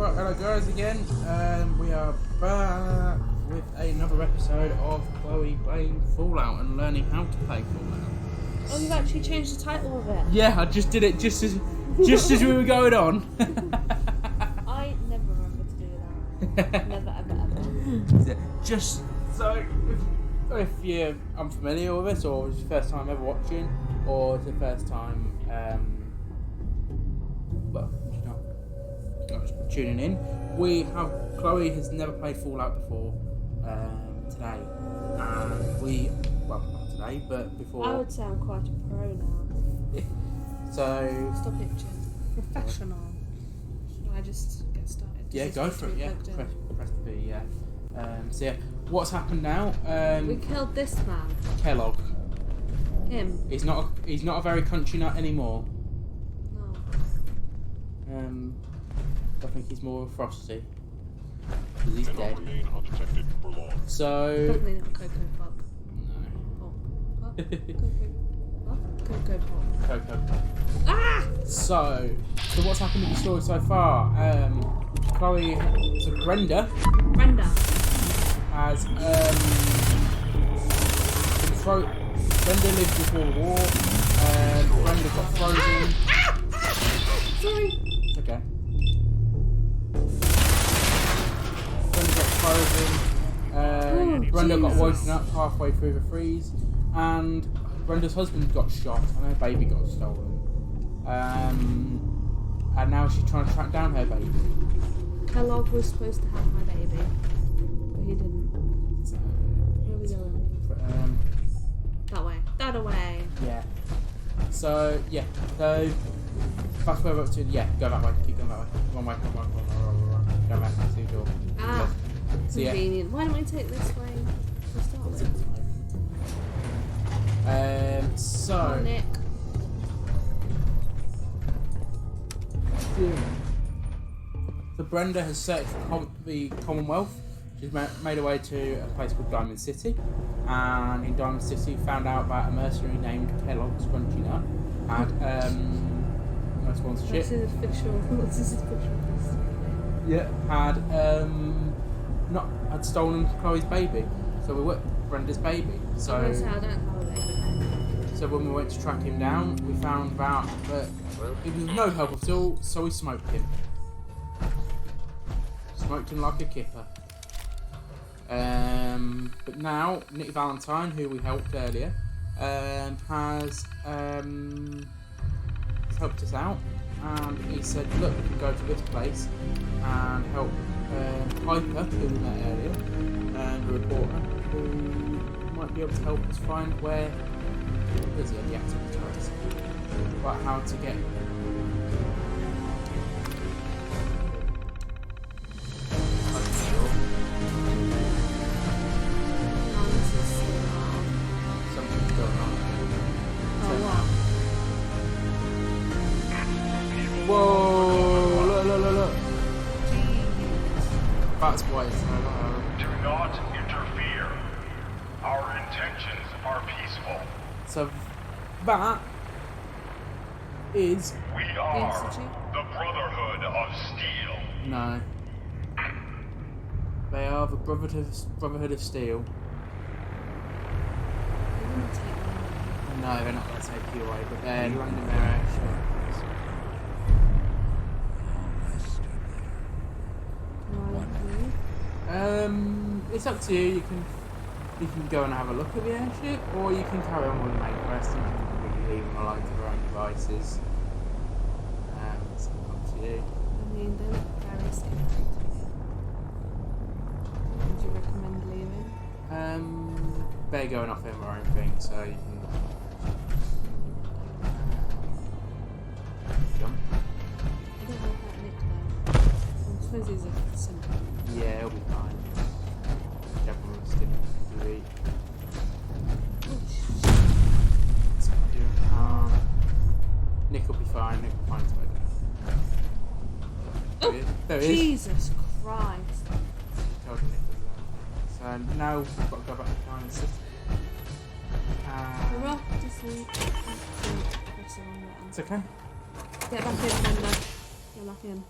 Right, hello guys again. We are back with another episode of Chloe playing Fallout and learning how to play Fallout. Oh, you've actually changed the title of it. Yeah, I just did it just as we were going on. I never remember to do that. Never, ever, ever. Just so if you're unfamiliar with us, or it's your first time ever watching, or it's the first time not tuning in, Chloe has never played Fallout before today, and not today, but before. I would say I'm quite a pro now. So stop itching. Professional. Should I just get started? Yeah, go for it. Yeah, press the B. Yeah. So yeah, what's happened now? We killed this man. Kellogg. Him. He's not a very country nut anymore. No. I think he's more of a Frosty. Because he's dead. So. Definitely not Cocoa Pop. No. Pop. What? Cocoa Pop. Cocoa Pop. Ah! So what's happened with the story so far? Chloe, so Brenda has Brenda lived before the war. Brenda got frozen. Sorry. It's okay. Brenda got frozen. Brenda got woken up halfway through the freeze, and Brenda's husband got shot, and her baby got stolen. And now she's trying to track down her baby. Kellogg was supposed to have my baby, but he didn't. So, Where are we going? That way. That away. Yeah. So yeah. So fast forward up to go that way. Keep going that way. One way. Go back to the door. Ah. So, yeah. Convenient. Why don't we take this way to start with? So. Oh, Nick. So Brenda has searched for the Commonwealth. She's made her way to a place called Diamond City, and in Diamond City found out about a mercenary named Kellogg's Crunchy Nut had no sponsorship. This is a fictional place. Yeah, had stolen Chloe's baby. So we were Brenda's baby. So I'm gonna say I don't have a baby. So when we went to track him down, we found out that it was no help at all. So we smoked him. Smoked him like a kipper. But now Nick Valentine, who we helped earlier, has helped us out, and he said, "Look, we can go to this place and help Piper, who we met earlier, and the reporter, who might be able to help us find where is he at the activity trace, about how to get." Something's going on. Whoa! Look! That's why it's so loud. Do not interfere. Our intentions are peaceful. So that is We are the Brotherhood of Steel. no. They are the Brotherhood of Steel. No, they're not going to take you away, but they're landing their airship. It's up to you. You can go and have a look at the airship, or you can carry on with the main quest and you can really leave them alone to their own devices. It's up to you. I mean, they look very scary. Would you recommend leaving? They're going off in their own thing, so you can jump. I don't know about Nick though. I suppose he's a simple. Yeah, he'll be fine. Jump on the stick to eat. Nick will be fine. Nick will find his way there. There he is. Jesus Christ. Told you Nick was there. So now we've got to go back to Diamond City. We're off to sleep. Press the wrong button. It's okay. Get back in, Brenda. Get back in.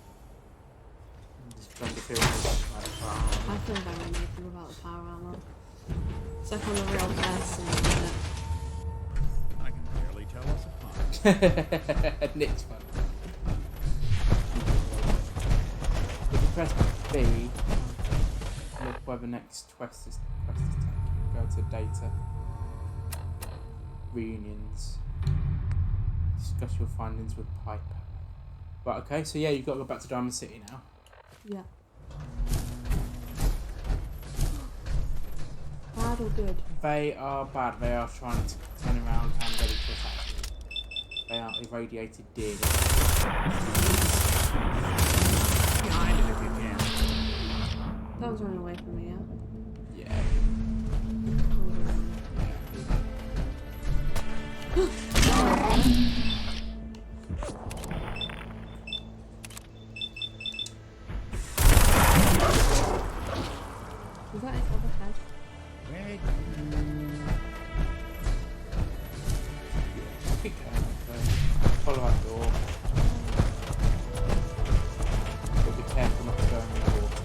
Don't you feel like, I feel very naked without the power armor. It's like I'm a real person, isn't it? I can barely tell us apart. Nick's fun. If you press B, look where the next quest is taken. Go to data. Reunions. Discuss your findings with Piper. Right, okay, so yeah, you've got to go back to Diamond City now. Yeah. Bad or good? They are bad. They are trying to turn around and ready to attack you. They are irradiated deer. Behind it if you can. That was running away from me, yeah? Yeah. Is that its other head? Wait. Keep going. Follow that door. But be careful not to go in the water.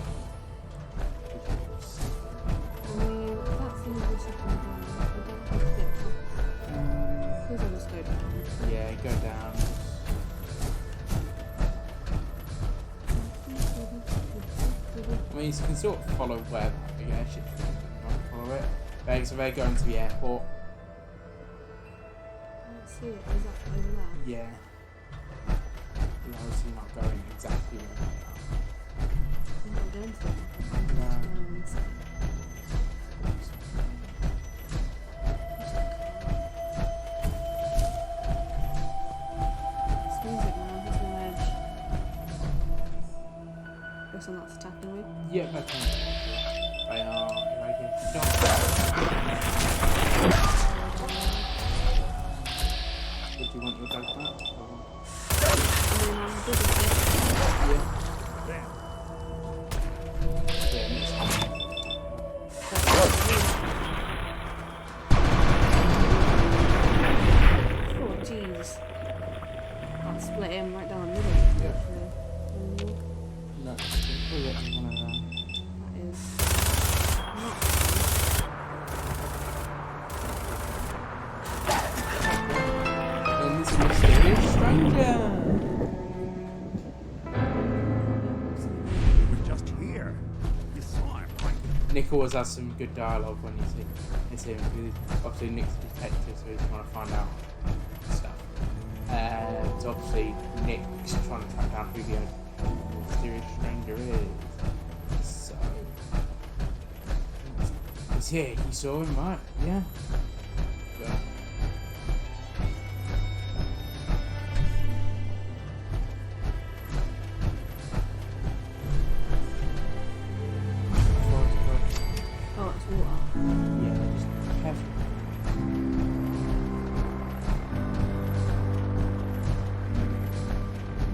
I mean, that's the easiest second one. I don't think it's Please I'll just go down. Yeah, go down. I mean, you can sort of follow where the airship is going, but not follow it. So they're going to the airport. Let's see it. Is that over there? Yeah. You're obviously not going exactly where they I'm not going to it. No. This music now has no edge. Guess I'm not attacking me. Yeah, that's fine. They are irradiated. Would you want your dog back? Or... I mean, I'm good at it. Yeah. There. Yeah, next time. Oh, jeez. I'll split him right down the middle. Yeah. Actually. No, pull it in one of them. That is not. And this mysterious stranger. You were just here. You saw him, right? Nick always has some good dialogue when you see him. Because obviously Nick's a detective, so he's trying to find out stuff. So obviously Nick's trying to track down who the mysterious stranger is. So he's here. You saw him, right? Yeah. Well, Oh, it's water. yeah, just careful.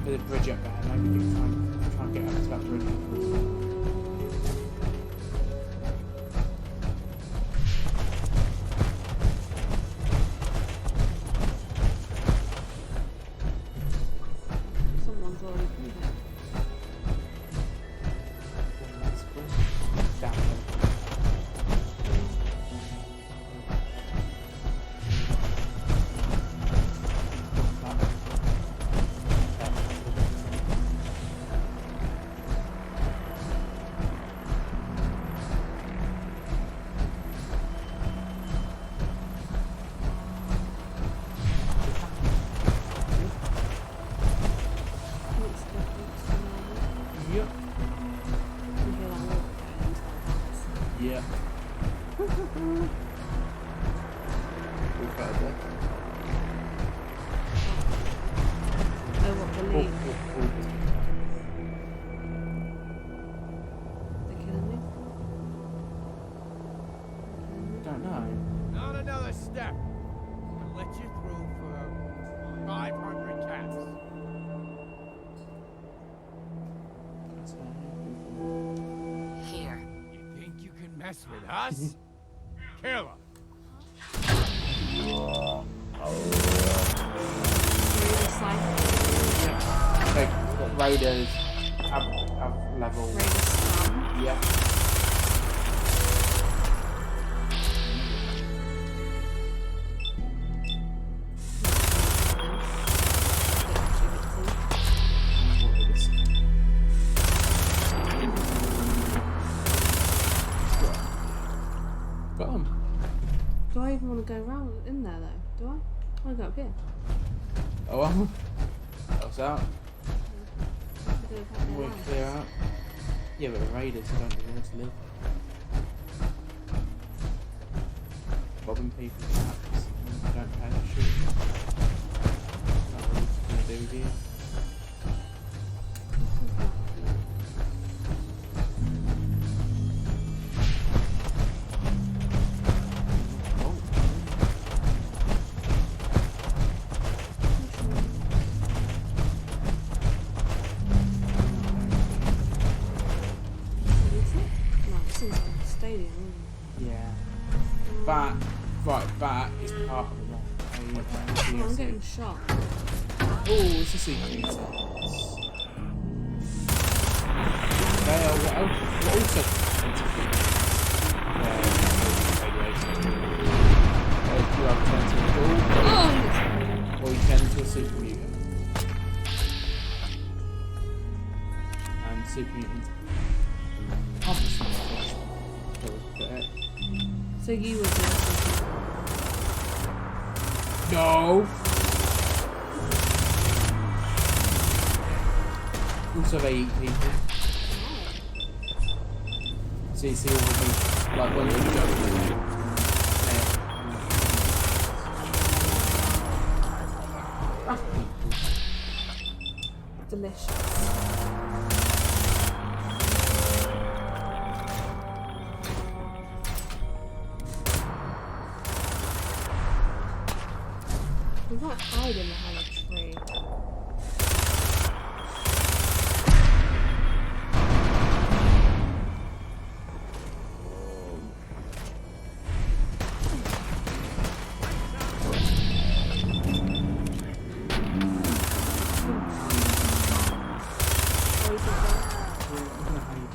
There's a bridge up there. Maybe you can try and get up to that bridge. Someone's already been there. Down there. Makes a difference to me. Yep. You hear that water going into our heads. Yeah. We've got there. Oh, what the leak? They're killing me? Don't know. Not another step. I'll let you through for 500 cats. Here. You think you can mess with us? Kill her. Through the cycle. Like, we've got raiders have level. Raider Scum. Yeah. What is this? Got 'em. Do I even want to go around in there though? Do I? I want to go up here. Oh, well. What's out? To do with having We're a life. clear out. Yeah, but the raiders who don't really want to live. Bobbing people's hats and don't pay a shit. That's what it's going to do with you. Oh, What is it? No, this is like a stadium, isn't yeah. Back, right, back is part of the it? Oh, I'm getting shot. Oh, it's a secret. They are what also you have turned to a ghoul, Oh! or you turn into a super mutant. And super mutant can't be super mutant. So you would be able No! Also they eat people. So you see all of these, like when you go delicious. We might hide in behind a tree.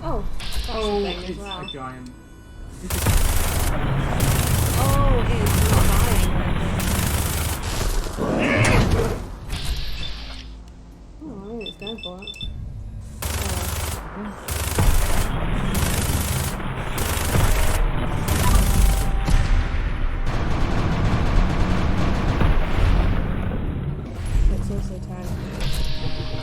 Oh, that's Oh, a thing as it's well. a giant. Oh, it is not dying. Oh, I think it's going for it. It's also turning.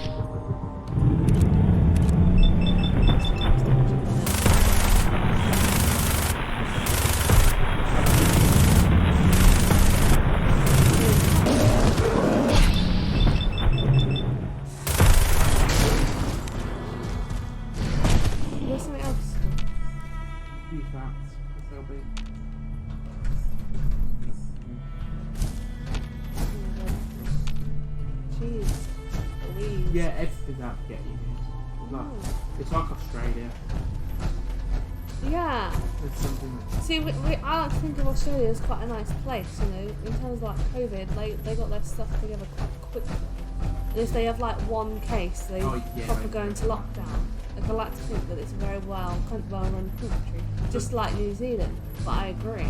There's something else. Use that, because they'll be. Jeez. Louise. Yeah, everything's out to get you. It's like Australia. Yeah. There's something. See, I like to think of Australia as quite a nice place, you know, in terms of like COVID, they got their stuff together quite quickly. And if they have like one case, they Oh, yeah, proper right. go into lockdown. Like, I like to think that it's a very well run country, just like New Zealand. But I agree,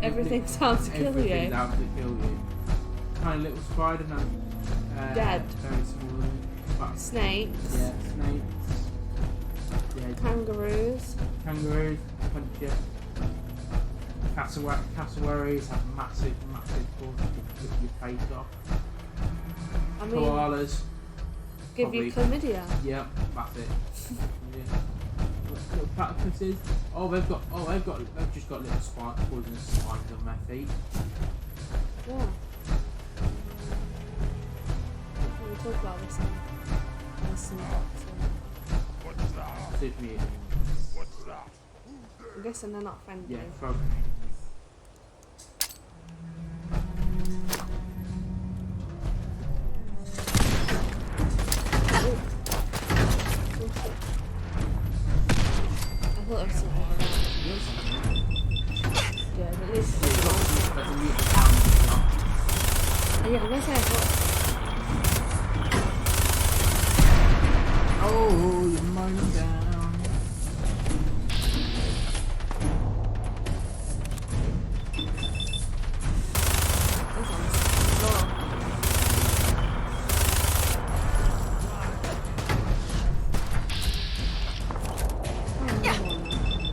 everything's out to kill Everything's you. out to kill you. Tiny little spider, no. Dead. Very small. But, Snakes, yeah, snakes. Yeah, kangaroos. kangaroos, punch you. Cassowaries have massive claws that rip your face off. I mean, Koalas, give you chlamydia. yeah, that's it. Yeah. Little platypuses. They've just got little poisonous spines on their feet. Yeah. We talk about this in some What's that? Super mutants. What's that? I'm guessing they're not friendly. Yeah, frog. I thought there was something over there. Yeah, but at least. There's a mutant arm. Yeah, I'm gonna say I thought. Oh! going down. This one's floor. Oh, another one there.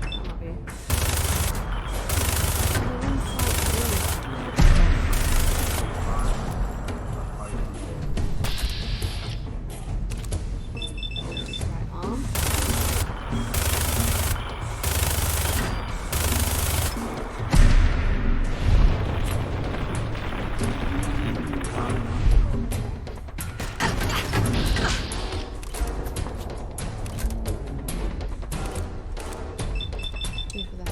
That might be. Oh, the inside room. Right arm. Go for the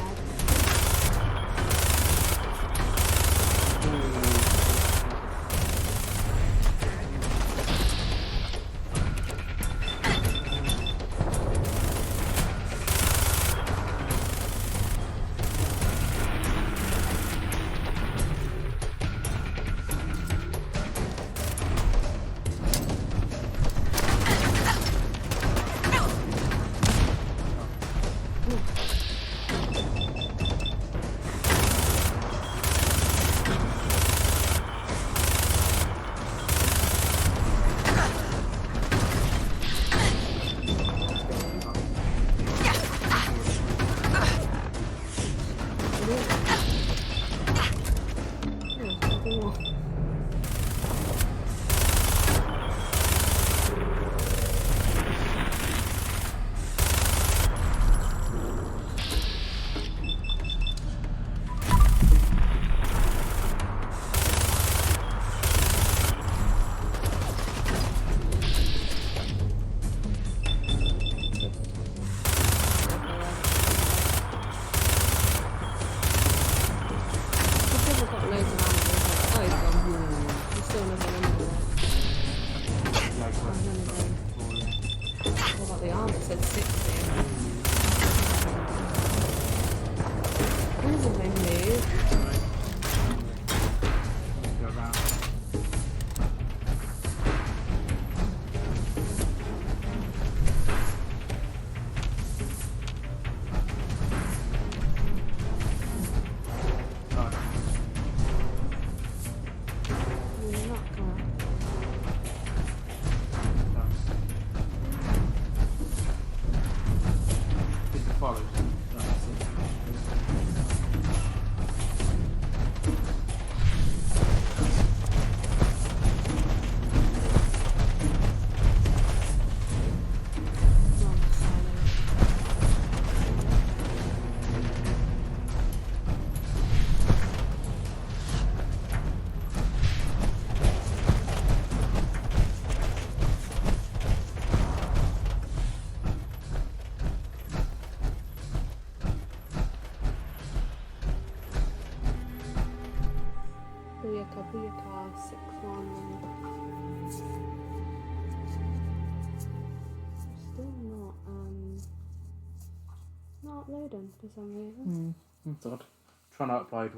head. Nothing more. Because I've got loads of ammo. Oh, he's gone. There's still another enemy there. What about the arm? It said 60. Where's the main move? Go around. Right. You're not gonna. Did the follows. Wrong side. Booyaka, booyaka, 6-1. Still not loading for some reason. That's odd. Trying to upload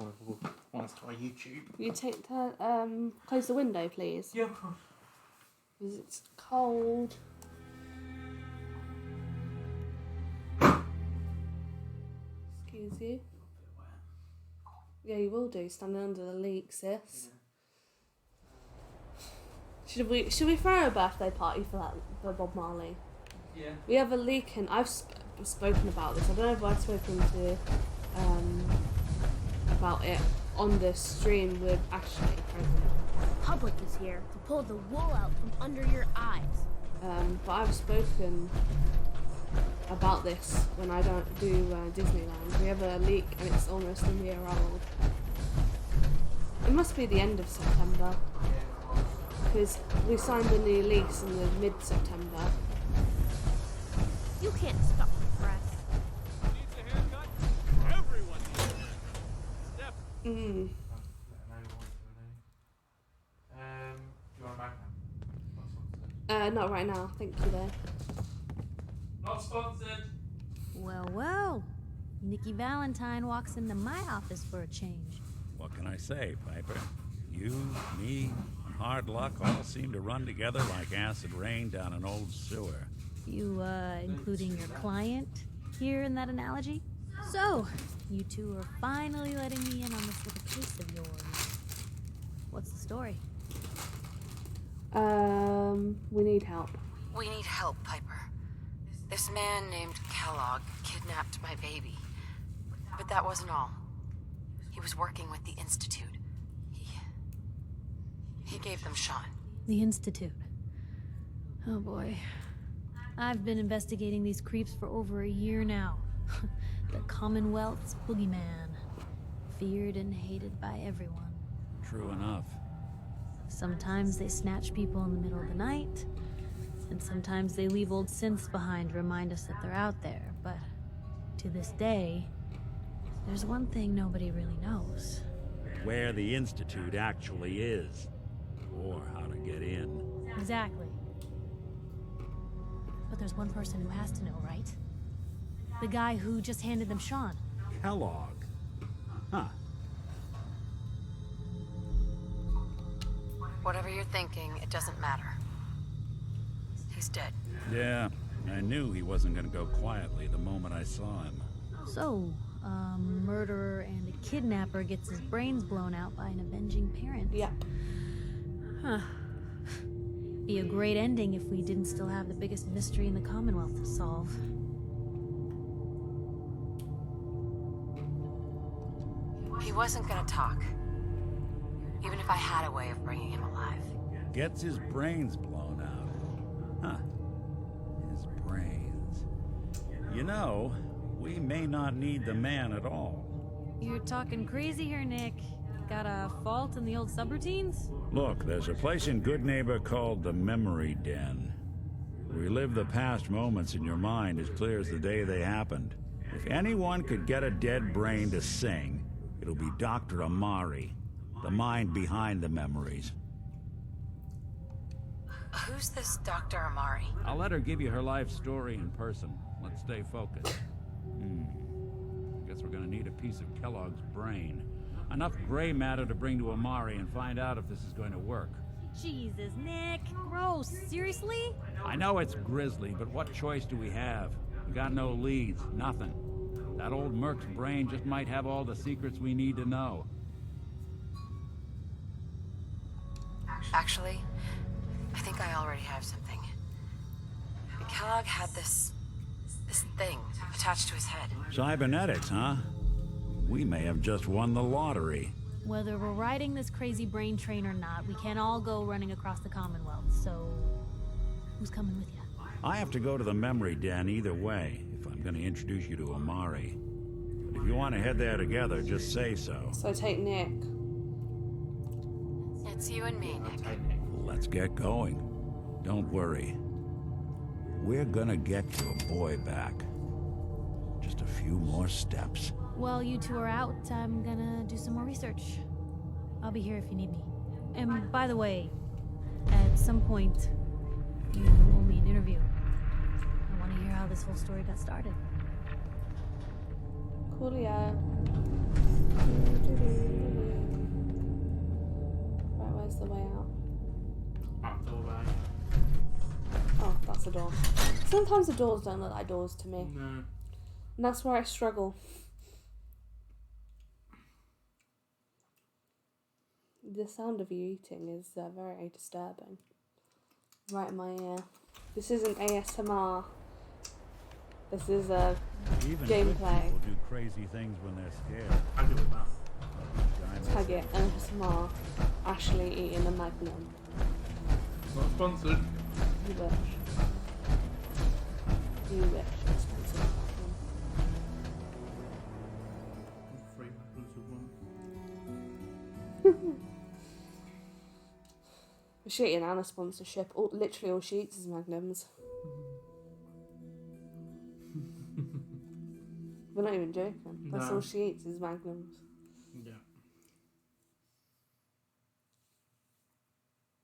one to my YouTube. You close the window, please. Yeah, of course. Because it's cold. Excuse you. Yeah, you will do, standing under the leak, sis. Should we throw a birthday party for Bob Marley? Yeah. We have a leak, and I've spoken about this. I don't know if I've spoken to about it on the stream with Ashley present. Public is here to pull the wool out from under your eyes. But I've spoken about this when I don't do Disneyland. We have a leak and it's almost a year old. It must be the end of September because we signed the new lease in the mid-September. You can't stop the press. Needs a haircut? Everyone needs a haircut. Step. Do you want a magnum? Not right now, thank you though. Not sponsored. Well. Nikki Valentine walks into my office for a change. What can I say, Piper? You, me, and hard luck all seem to run together like acid rain down an old sewer. You, including your client here in that analogy? So, you two are finally letting me in on this little case of yours. What's the story? We need help. We need help, Piper. This man named Kellogg kidnapped my baby. But that wasn't all. He was working with the Institute. He gave them Sean. The Institute. Oh boy. I've been investigating these creeps for over a year now. The Commonwealth's boogeyman. Feared and hated by everyone. True enough. Sometimes they snatch people in the middle of the night, and sometimes they leave old synths behind to remind us that they're out there. But to this day, there's one thing nobody really knows. Where the Institute actually is. Or how to get in. Exactly. But there's one person who has to know, right? The guy who just handed them Sean. Kellogg. Huh. Whatever you're thinking, it doesn't matter. He's dead. Yeah, I knew he wasn't gonna go quietly the moment I saw him. So, a murderer and a kidnapper gets his brains blown out by an avenging parent. Yeah. Huh. Be a great ending if we didn't still have the biggest mystery in the Commonwealth to solve. He wasn't gonna talk. Even if I had a way of bringing him alive. Gets his brains blown out. Huh. His brains. You know, we may not need the man at all. You're talking crazy here, Nick. Got a fault in the old subroutines? Look, there's a place in Good Neighbor called the Memory Den. Relive the past moments in your mind as clear as the day they happened. If anyone could get a dead brain to sing, it'll be Dr. Amari, the mind behind the memories. Who's this Dr. Amari? I'll let her give you her life story in person. Let's stay focused. Guess we're gonna need a piece of Kellogg's brain. Enough gray matter to bring to Amari and find out if this is going to work. Jesus, Nick. Gross. Seriously? I know it's grisly, but what choice do we have? We got no leads, nothing. That old Merc's brain just might have all the secrets we need to know. Actually, I think I already have something. Kellogg had this thing attached to his head. Cybernetics, huh? We may have just won the lottery. Whether we're riding this crazy brain train or not, we can't all go running across the Commonwealth, so... who's coming with you? I have to go to the Memory Den either way, if I'm going to introduce you to Amari. But if you want to head there together, just say so. So take Nick. It's you and me, Nick. Let's get going. Don't worry. We're gonna get your boy back. Just a few more steps. While you two are out, I'm gonna do some more research. I'll be here if you need me. And by the way, at some point, you owe me an interview. I want to hear how this whole story got started. Coolio. Right, where's the way out? Back door back. Oh, that's a door. Sometimes the doors don't look like doors to me. No. And that's where I struggle. The sound of you eating is very disturbing. Right in my ear. This isn't ASMR. This is a Even gameplay. People do crazy things when they're scared. I do with that. Tag it ASMR. Ashley eating a Magnum. Not sponsored. You wish. You wish. It's sponsored Magnum. Free Magnums with one. She eating Anna sponsorship. Literally all she eats is Magnums. We're not even joking. That's No. all she eats is Magnums. Yeah.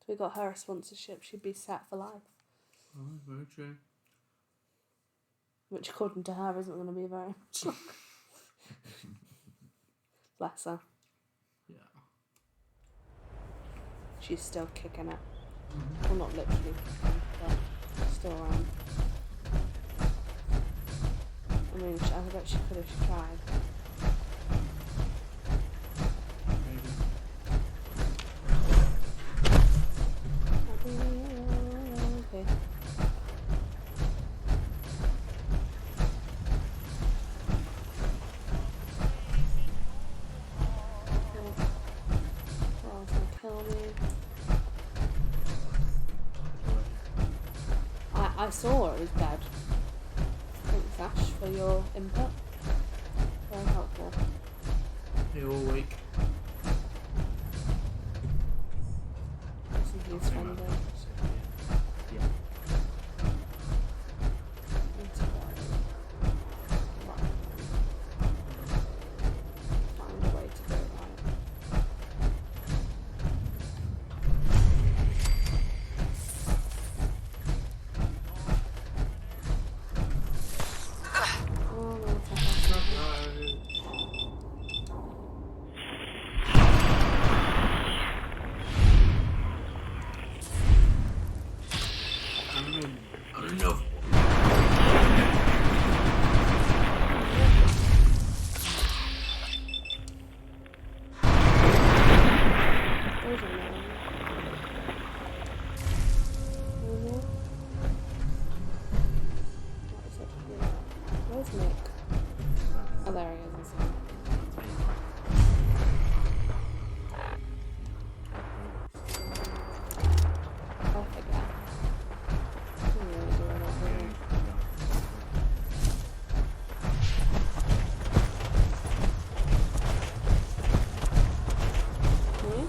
If we got her a sponsorship, she'd be set for life. Oh, very true. Which, according to her, isn't going to be very much longer. Bless her. Yeah. She's still kicking it. Well, not literally kicking, but still around. bet she could if she tried. Okay. Oh, it's gonna kill me. I saw it was dead. Thanks, Ash, for your input. Very helpful. You're all weak. This is his friend. Yeah. Find a way to do it right. Oh, no, it's okay. Enough. There's a man. What is it? Where's Nick? Oh, there he is. Perfect, yeah. Didn't really do anything. Hmm?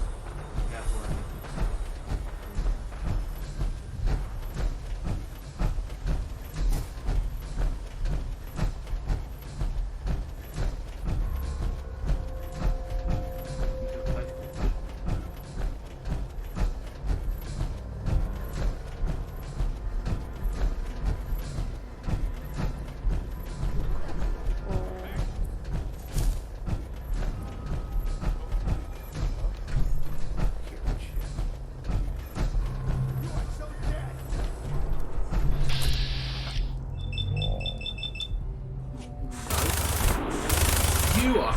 You are.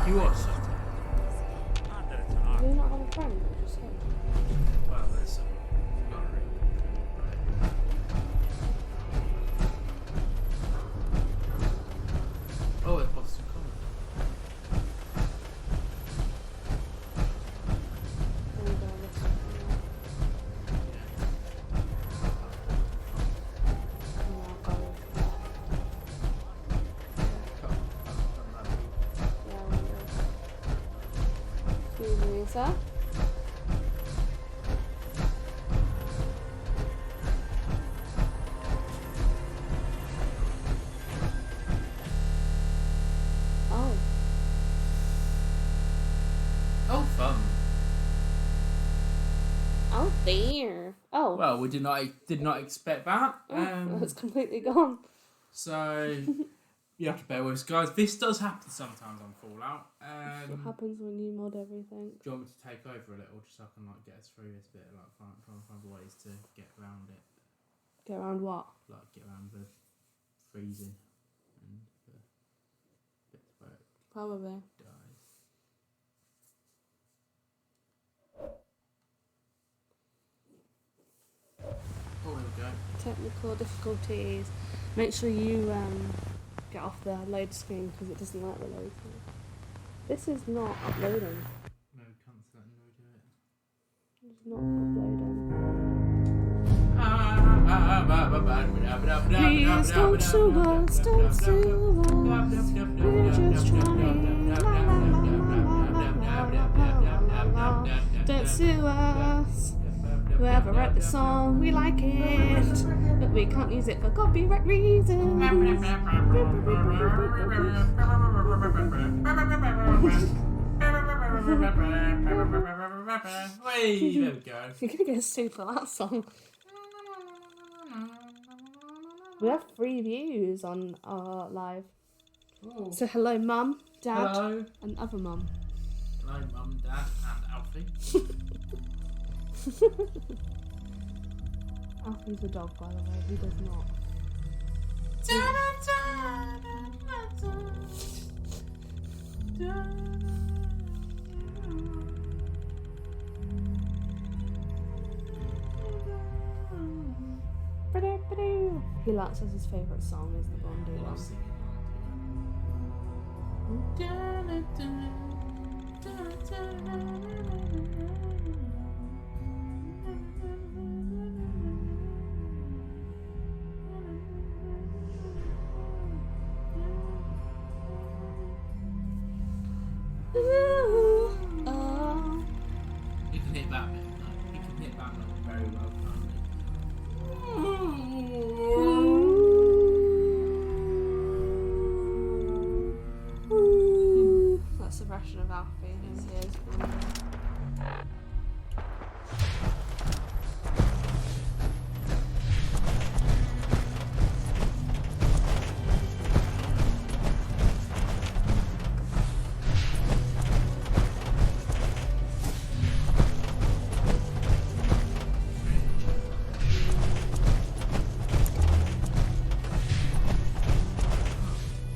You are so. Do you not have a friend? Or just him? Well, there's some. Oh, it pops some There you go, this one. Yeah, I'll go with that. Yeah, we will. Excuse me, sir? Oh. Oh, fun. Oh dear. Oh. Well, we did not expect that. Oh, it's completely gone. So you have to bear with us, guys. This does happen sometimes on Fallout. What happens when you mod everything? Do you want me to take over a little, just so I can like get us through this bit, like trying to find ways to get around it, Get around what? like get around the freezing and the bits where it Probably. dies. Oh, there we go. Technical difficulties. Make sure you get off the load screen because it doesn't like the load screen. This is not uploading. No, can't let no do it. It's not uploading. Please don't sue us, don't sue us. We're just trying. Don't sue us. Whoever wrote the song, we like it, but we can't use it for copyright reasons. Wait, there we go. You're gonna get sued for that song. We have 3 views on our live. Oh. So hello, mum, dad, Hello. and other mum. Hello, Mum, Dad, and Alfie. Alfie's a dog, by the way. He does not. He likes as his favourite song is the Blondie one. You can hit that bit. No, you can hit that note very well, can't That's the version of Alfie, and here's Blondie.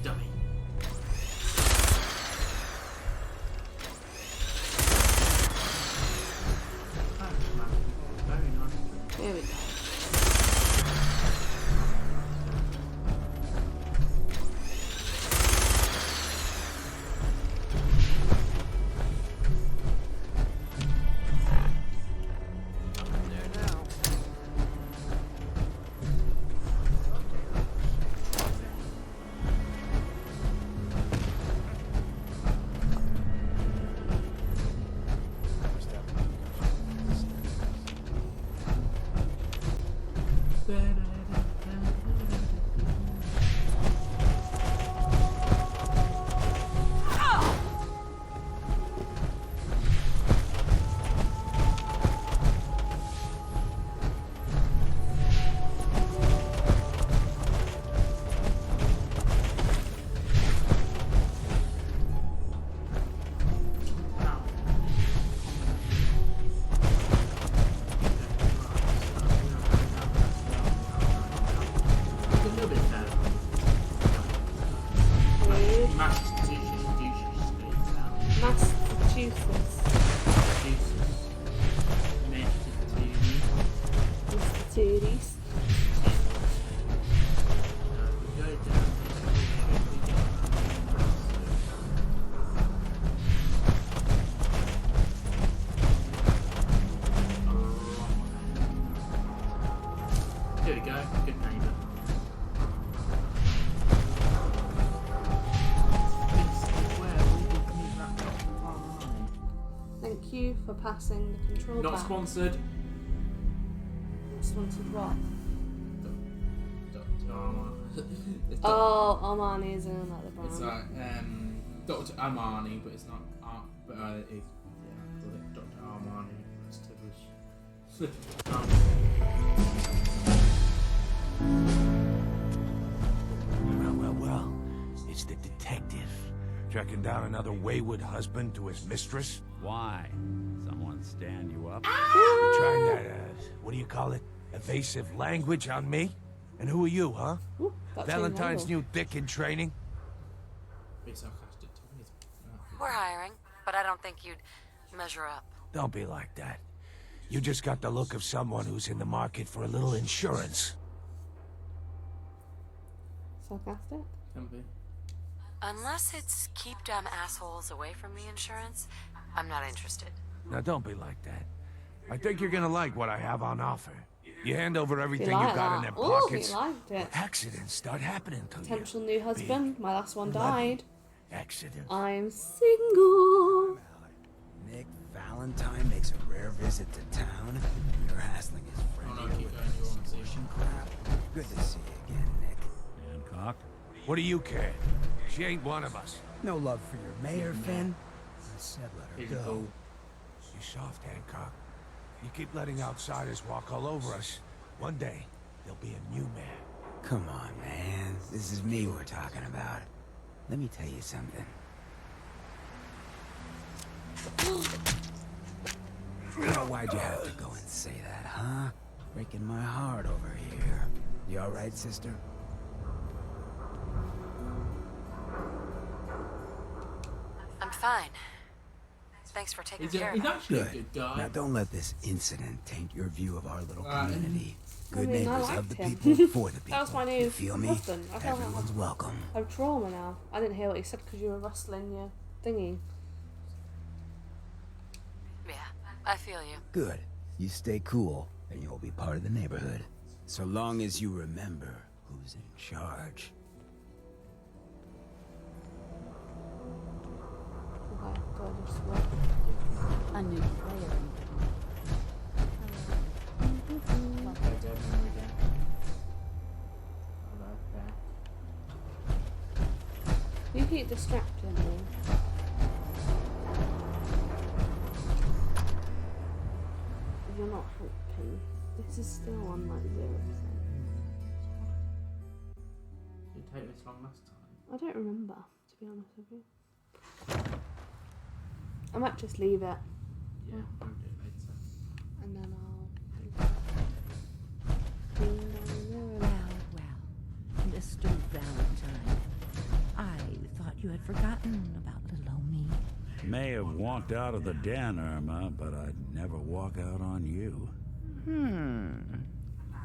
Dummy. Very nice. Here we go. There now. Massachusetts. Titties. There we go, good neighbour. Thank you for passing the control Not back. sponsored. Sponsored what? Dr. Armani. It's Oh, Armani is in like the brand. It's like Dr. Armani, but it's not Art. But it is. Yeah, I call it Dr. Armani. Well. It's the detective. Tracking down another wayward husband to his mistress. Why? Someone stand you up? You trying that, what do you call it? Evasive language on me? And who are you, huh? Ooh, that's Valentine's really new dick in training? Be sarcastic to me. We're hiring, but I don't think you'd measure up. Don't be like that. You just got the look of someone who's in the market for a little insurance. sarcastic. Can be. Unless it's keep dumb assholes away from the insurance, I'm not interested. Now don't be like that. I think you're gonna like what I have on offer. You hand over everything you like got in that. them Ooh, pockets. he liked it. Accidents start happening to Potential you. new husband. My last one died. Accidents. I'm single. Nick Valentine makes a rare visit to town. You're hassling his friend Oh no, here keep with going. You're on the pushing station. crap. Good to see you again, Nick. Hancock? What do you care? She ain't one of us. No love for your mayor, Finn? I said let her Here you go. go. You soft, Hancock. You keep letting outsiders walk all over us. One day, there'll be a new man. Come on, man. This is me we're talking about. Let me tell you something. Why'd you have to go and say that, huh? Breaking my heart over here. You alright, sister? I'm fine. Thanks for taking care He's of me. actually a good guy. Now don't let this incident taint your view of our little Right. community. I Good mean, I neighbors of liked the him. people, for the people. That was my new You feel me? husband. I felt like Everyone's welcome. I have trauma now. I didn't hear what he said because you were rustling your thingy. Yeah, I feel you. Good. You stay cool, and you'll be part of the neighborhood. So long as you remember who's in charge. Okay, do I just work? A new player. Okay, dead memory again. Okay. You keep distracting me. You're not helping. This is still on like 0%. Didn't take this long last time. I don't remember, to be honest with you. I might just leave it Yeah, we'll do it later. and then I'll. Well, Mr. Valentine. I thought you had forgotten about little old me. May have walked out of the den, Irma, but I'd never walk out on you.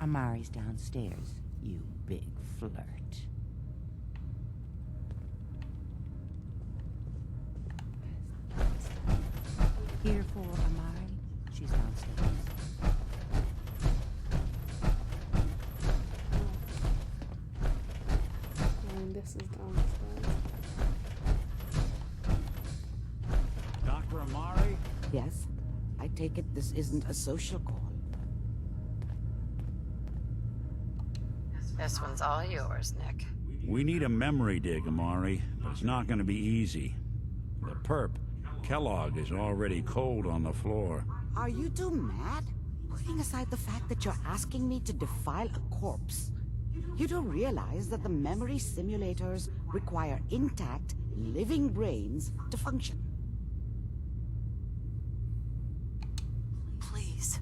Amari's downstairs, you big flirt. Here for Amari. She's downstairs. I mean, this is downstairs. Dr. Amari? Yes? I take it this isn't a social call. This one's all yours, Nick. We need a memory dig, Amari, but it's not going to be easy. The perp, Kellogg, is already cold on the floor. Are you two mad? Putting aside the fact that you're asking me to defile a corpse, you do realize that the memory simulators require intact, living brains to function. Please.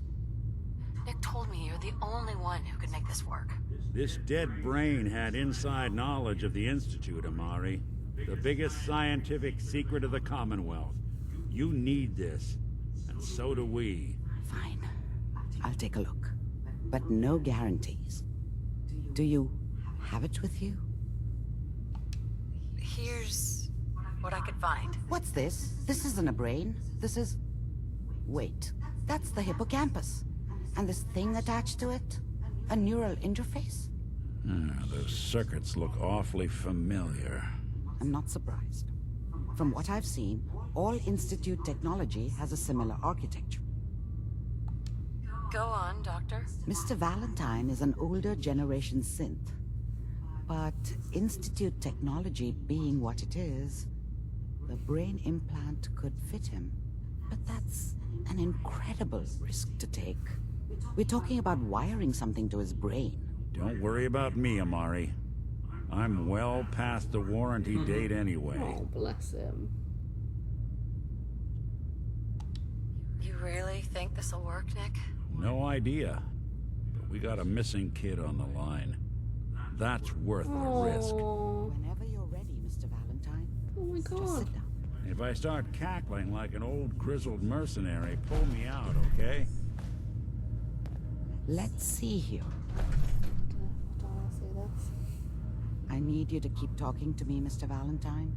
Nick told me you're the only one who could make this work. This dead brain had inside knowledge of the Institute, Amari. The biggest scientific secret of the Commonwealth. You need this, and so do we. Fine. I'll take a look. But no guarantees. Do you have it with you? Here's what I could find. What's this? This isn't a brain. This is... Wait. That's the hippocampus. And this thing attached to it? A neural interface? Those circuits look awfully familiar. I'm not surprised. From what I've seen, all Institute technology has a similar architecture. Go on, Doctor. Mr. Valentine is an older generation synth. But Institute technology being what it is, the brain implant could fit him. But that's an incredible risk to take. We're talking about wiring something to his brain. Don't worry about me, Amari. I'm well past the warranty date anyway. Oh, bless him. You really think this'll work, Nick? No idea. But we got a missing kid on the line. That's worth the risk. Oh, Whenever you're ready, Mr. Valentine. oh my Just god. sit down. If I start cackling like an old grizzled mercenary, pull me out, okay? Let's see here. Do I see this? I need you to keep talking to me, Mr. Valentine.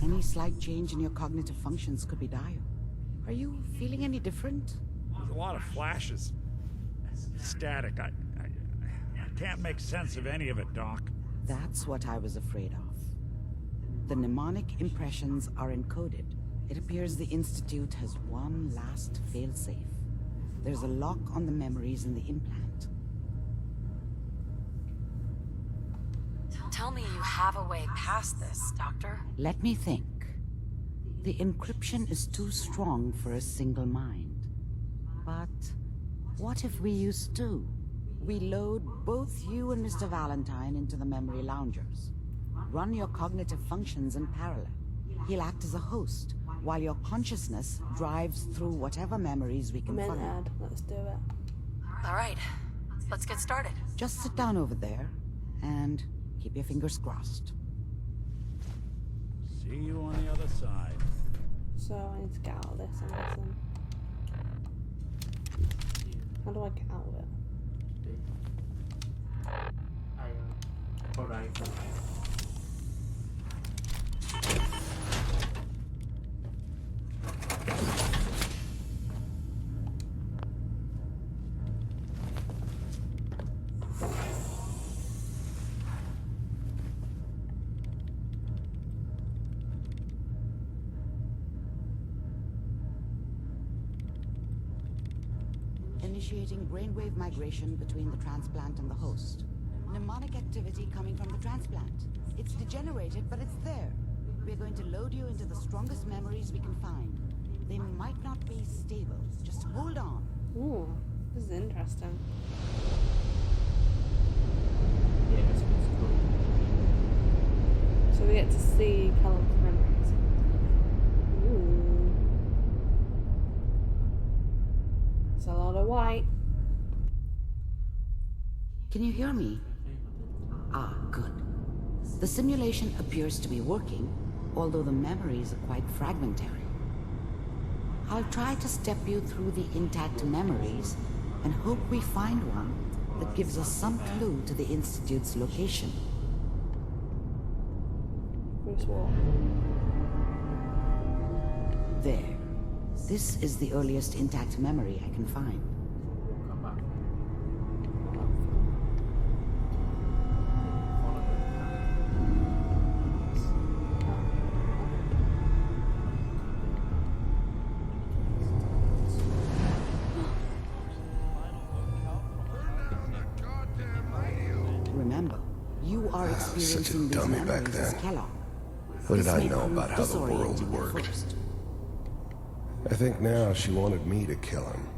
Any slight change in your cognitive functions could be dire. Are you feeling any different? There's a lot of flashes. Static. I can't make sense of any of it, Doc. That's what I was afraid of. The mnemonic impressions are encoded. It appears the Institute has one last failsafe. There's a lock on the memories in the implant. Tell me you have a way past this, Doctor. Let me think. The encryption is too strong for a single mind. But what if we use two? We load both you and Mr. Valentine into the memory loungers. Run your cognitive functions in parallel. He'll act as a host, while your consciousness drives through whatever memories we can find. Minted. Let's do it. All right. Let's get started. Just sit down over there and keep your fingers crossed. See you on the other side. So I need to get out of this, I'm guessing. How do I get out of it? Alright. Initiating brainwave migration between the transplant and the host. Mnemonic activity coming from the transplant. It's degenerated, but it's there. We're going to load you into the strongest memories we can find. They might not be stable. Just hold on. Ooh, this is interesting. Yeah, it's cool. So we get to see Kellogg's memories. Ooh. It's a lot of white. Can you hear me? Ah, good. The simulation appears to be working, although the memories are quite fragmentary. I'll try to step you through the intact memories and hope we find one that gives us some clue to the Institute's location. Bruce Wall. There. This is the earliest intact memory I can find. Come back. Remember, you are experiencing these dummy back memories as then. Kellogg. What did This I may know prove about how the world disorienting at worked? first. I think now she wanted me to kill him.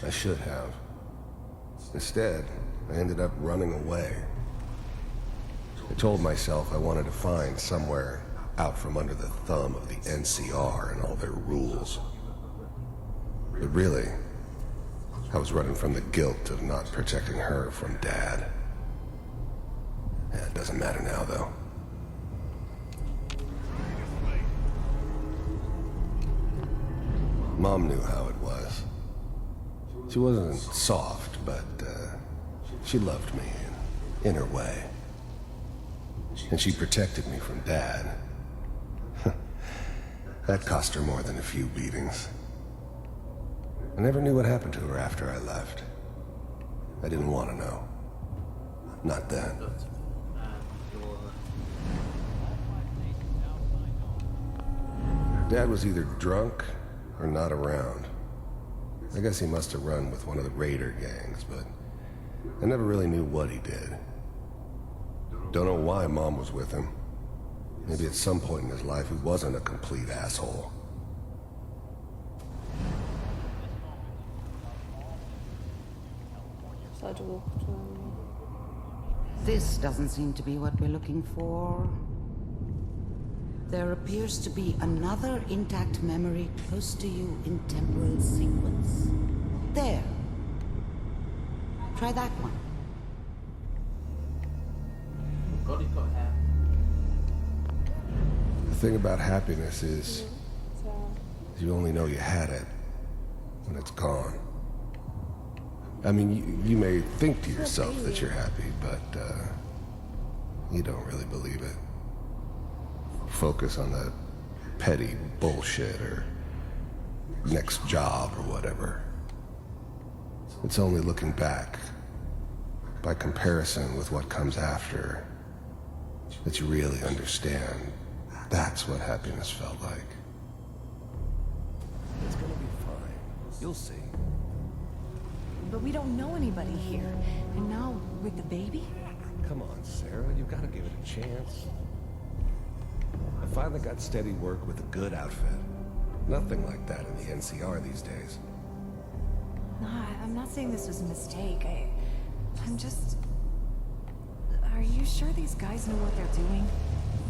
I should have. Instead, I ended up running away. I told myself I wanted to find somewhere out from under the thumb of the NCR and all their rules. But really, I was running from the guilt of not protecting her from Dad. It doesn't matter now, though. Mom knew how it was. She wasn't soft, but she loved me in her way. And she protected me from Dad. That cost her more than a few beatings. I never knew what happened to her after I left. I didn't want to know. Not then. Dad was either drunk or not around. I guess he must have run with one of the raider gangs, but I never really knew what he did. Don't know why Mom was with him. Maybe at some point in his life he wasn't a complete asshole. So I had to walk to This doesn't seem to be what we're looking for. There appears to be another intact memory close to you in temporal sequence. There. Try that one. God, he's got hair. The thing about happiness is so you only know you had it when it's gone. I mean, you may think to yourself that you're happy, but you don't really believe it. Focus on that petty bullshit or next job or whatever. It's only looking back, by comparison with what comes after, that you really understand that's what happiness felt like. It's gonna be fine. You'll see. But we don't know anybody here. And now, with the baby? Come on, Sarah, you've got to give it a chance. I finally got steady work with a good outfit. Nothing like that in the NCR these days. No, I'm not saying this was a mistake. I'm just... Are you sure these guys know what they're doing?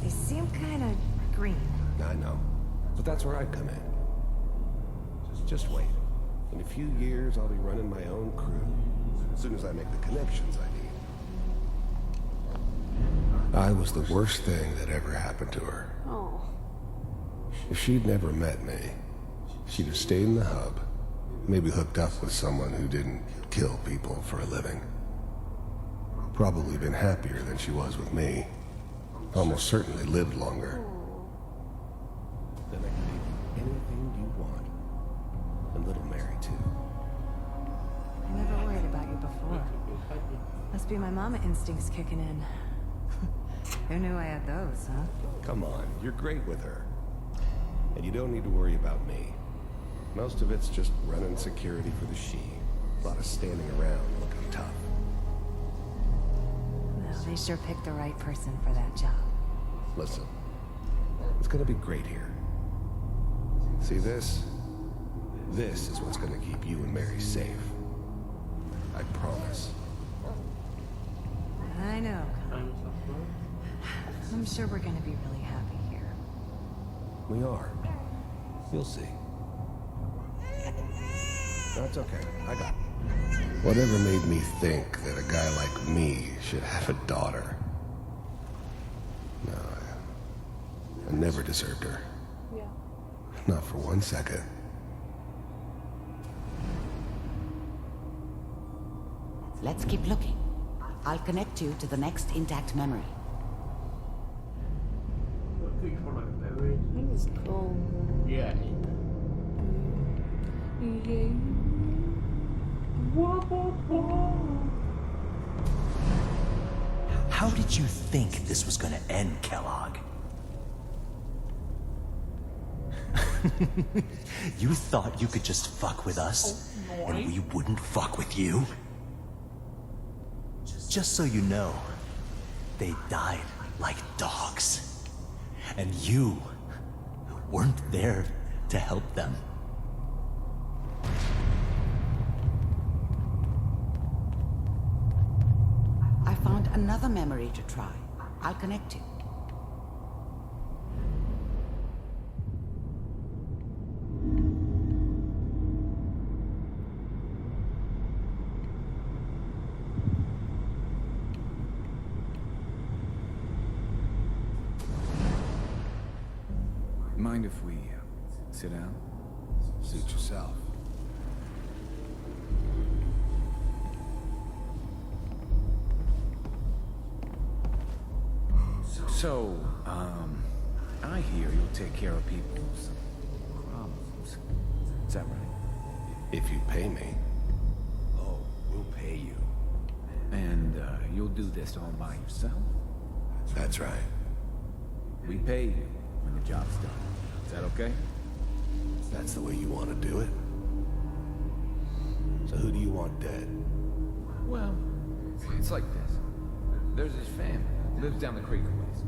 They seem kind of green. I know. But that's where I come in. Just wait. In a few years, I'll be running my own crew. As soon as I make the connections I need. I was the worst thing that ever happened to her. Oh. If she'd never met me, she'd have stayed in the hub, maybe hooked up with someone who didn't kill people for a living. Probably been happier than she was with me. Almost certainly lived longer. Then I can give you anything you want. And little Mary, too. I never worried about you before. Must be my mama instincts kicking in. Who knew I had those, huh? Come on, you're great with her. And you don't need to worry about me. Most of it's just running security for the she. A lot of standing around looking tough. Well, they sure picked the right person for that job. Listen, it's gonna be great here. See this? This is what's gonna keep you and Mary safe. I promise. I know. I'm sure we're gonna be really happy here. We are. You'll see. That's okay. I got it. Whatever made me think that a guy like me should have a daughter? No, I never deserved her. Yeah. Not for 1 second. Let's keep looking. I'll connect you to the next intact memory. I think it's cool. Yeah. Yeah. How did you think this was gonna end, Kellogg? You thought you could just fuck with us, and we wouldn't fuck with you? Just so you know, they died like dogs. And you weren't there to help them. I found another memory to try. I'll connect you. Mind if we sit down? Suit yourself. So, I hear you'll take care of people's problems. Is that right? If you pay me. Oh, we'll pay you. And, you'll do this all by yourself? That's right. We pay you when the job's done. Is that okay? That's the way you want to do it? So who do you want dead? Well, it's like this. There's his family. Lives down the creek a ways.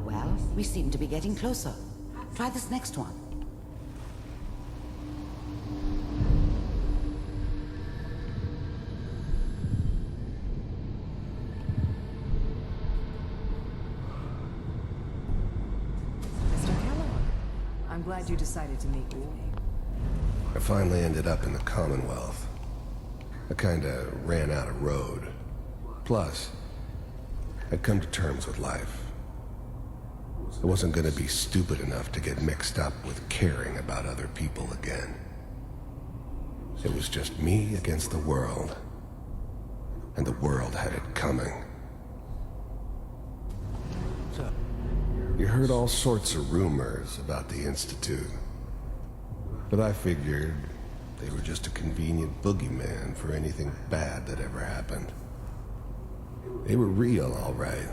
Well, we seem to be getting closer. Try this next one. Mr. Kellogg, I'm glad you decided to meet with me. I finally ended up in the Commonwealth. I kinda ran out of road. Plus, I'd come to terms with life. I wasn't gonna be stupid enough to get mixed up with caring about other people again. It was just me against the world. And the world had it coming. So, you heard all sorts of rumors about the Institute. But I figured they were just a convenient boogeyman for anything bad that ever happened. They were real, all right.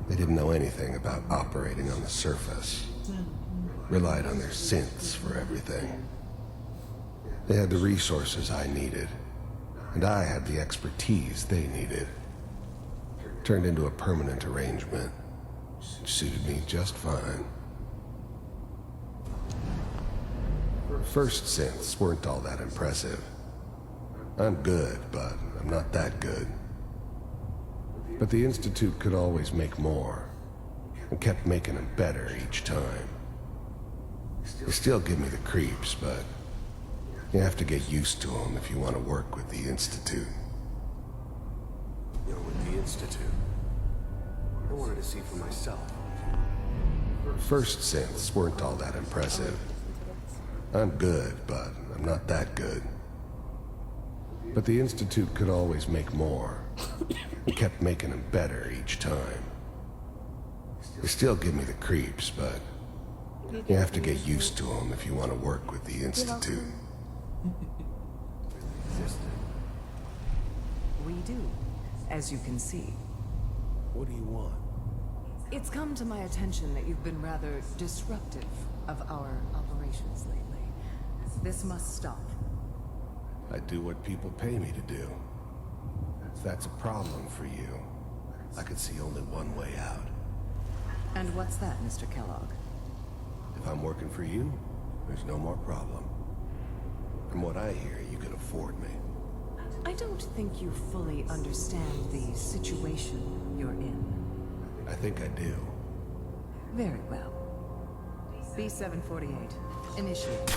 They didn't know anything about operating on the surface. Relied on their synths for everything. They had the resources I needed, and I had the expertise they needed. Turned into a permanent arrangement. It suited me just fine. First synths weren't all that impressive. I'm good, but I'm not that good. But the Institute could always make more, and kept making them better each time. They still give me the creeps, but You have to get used to them if you want to work with the Institute. You're with the Institute. I wanted to see for myself. First synths weren't all that impressive. I'm good, but I'm not that good. But the Institute could always make more. We kept making them better each time. They still give me the creeps, but you have to get used to them if you want to work with the Institute. We do, as you can see. What do you want? It's come to my attention that you've been rather disruptive of our operations lately. This must stop. I do what people pay me to do. If that's a problem for you, I could see only one way out. And what's that, Mr. Kellogg? If I'm working for you, there's no more problem. From what I hear, you can afford me. I don't think you fully understand the situation you're in. I think I do. Very well. B-748, initiate.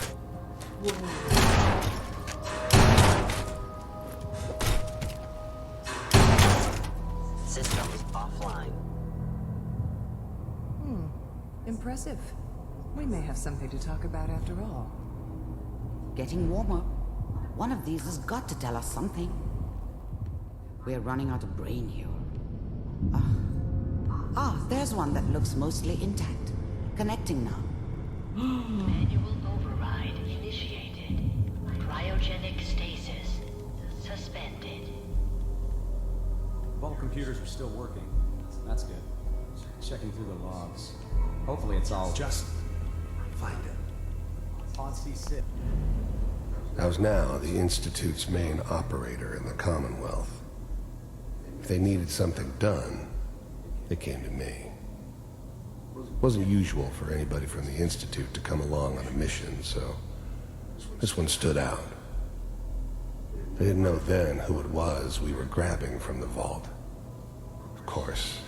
Systems offline. Impressive. We may have something to talk about after all. Getting warmer. One of these has got to tell us something. We're running out of brain here. There's one that looks mostly intact. Connecting now. Manual override initiated. Cryogenic stasis suspended. All computers are still working. That's good. Checking through the logs. Hopefully it's all... Just find him. Pod C6. I was now the Institute's main operator in the Commonwealth. If they needed something done, they came to me. It wasn't usual for anybody from the Institute to come along on a mission, so this one stood out. They didn't know then who it was we were grabbing from the vault. Of course,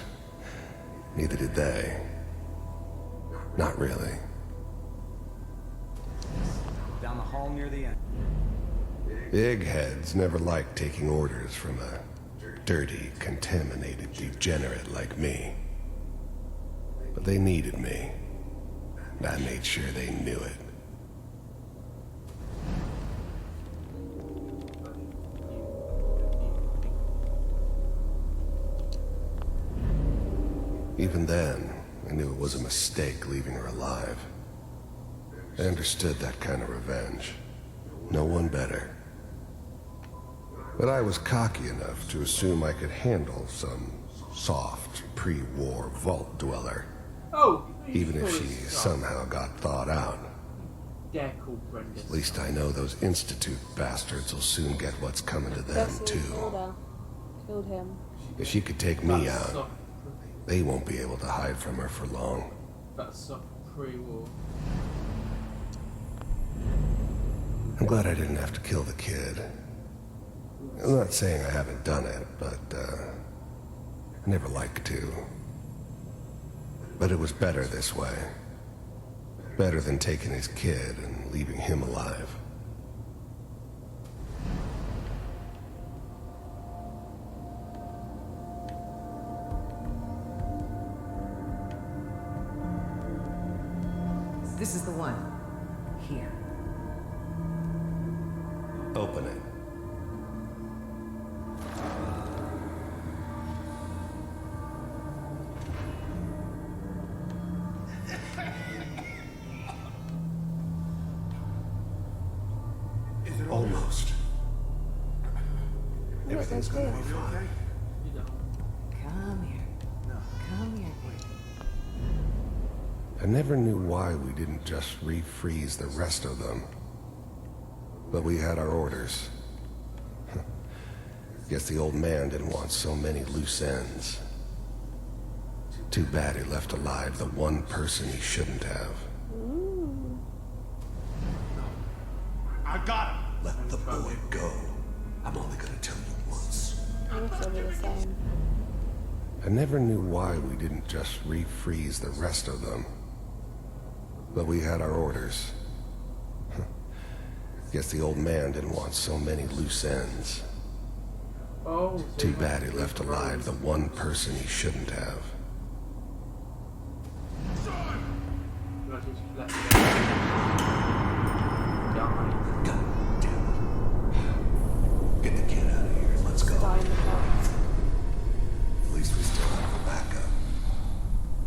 neither did they. Not really. Down the hall near the end. The eggheads never liked taking orders from a dirty, contaminated degenerate like me. But they needed me, and I made sure they knew it. Even then, I knew it was a mistake leaving her alive. I understood that kind of revenge. No one better. But I was cocky enough to assume I could handle some soft, pre-war vault dweller. Oh, even if she somehow got thawed out. They're called Brenda. At least I know those Institute bastards will soon get what's coming to them, too. Killed him. If she could take me out, they won't be able to hide from her for long. That's pre-war. I'm glad I didn't have to kill the kid. I'm not saying I haven't done it, but, I never liked to. But it was better this way. Better than taking his kid and leaving him alive. This is the one. Here. Open it. Almost. Everything's gonna be fine. Come here. Come here, boy. I never knew why we didn't just refreeze the rest of them. But we had our orders. Guess the old man didn't want so many loose ends. Too bad he left alive the one person he shouldn't have. I got him. Let the boy go. I'm only gonna tell you once. I guess it'll be the same. I never knew why we didn't just refreeze the rest of them. But we had our orders. Guess the old man didn't want so many loose ends. Oh, Too bad he left alive the one person he shouldn't have. Get the kid out of here. Let's go. Die in the car. At least we still have a backup.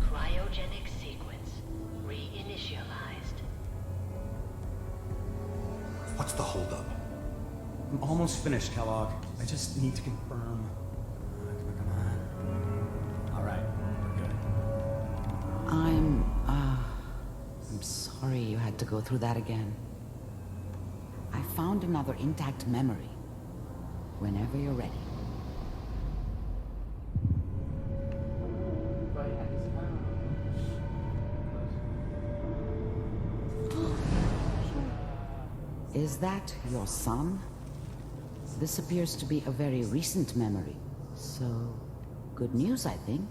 Cryogenic sequence reinitialized. What's the holdup? I'm almost finished, Kellogg. I just need to confirm. Come on. All right, we're good. I'm sorry you had to go through that again. I found another intact memory. Whenever you're ready. Is that your son? This appears to be a very recent memory. So, good news, I think.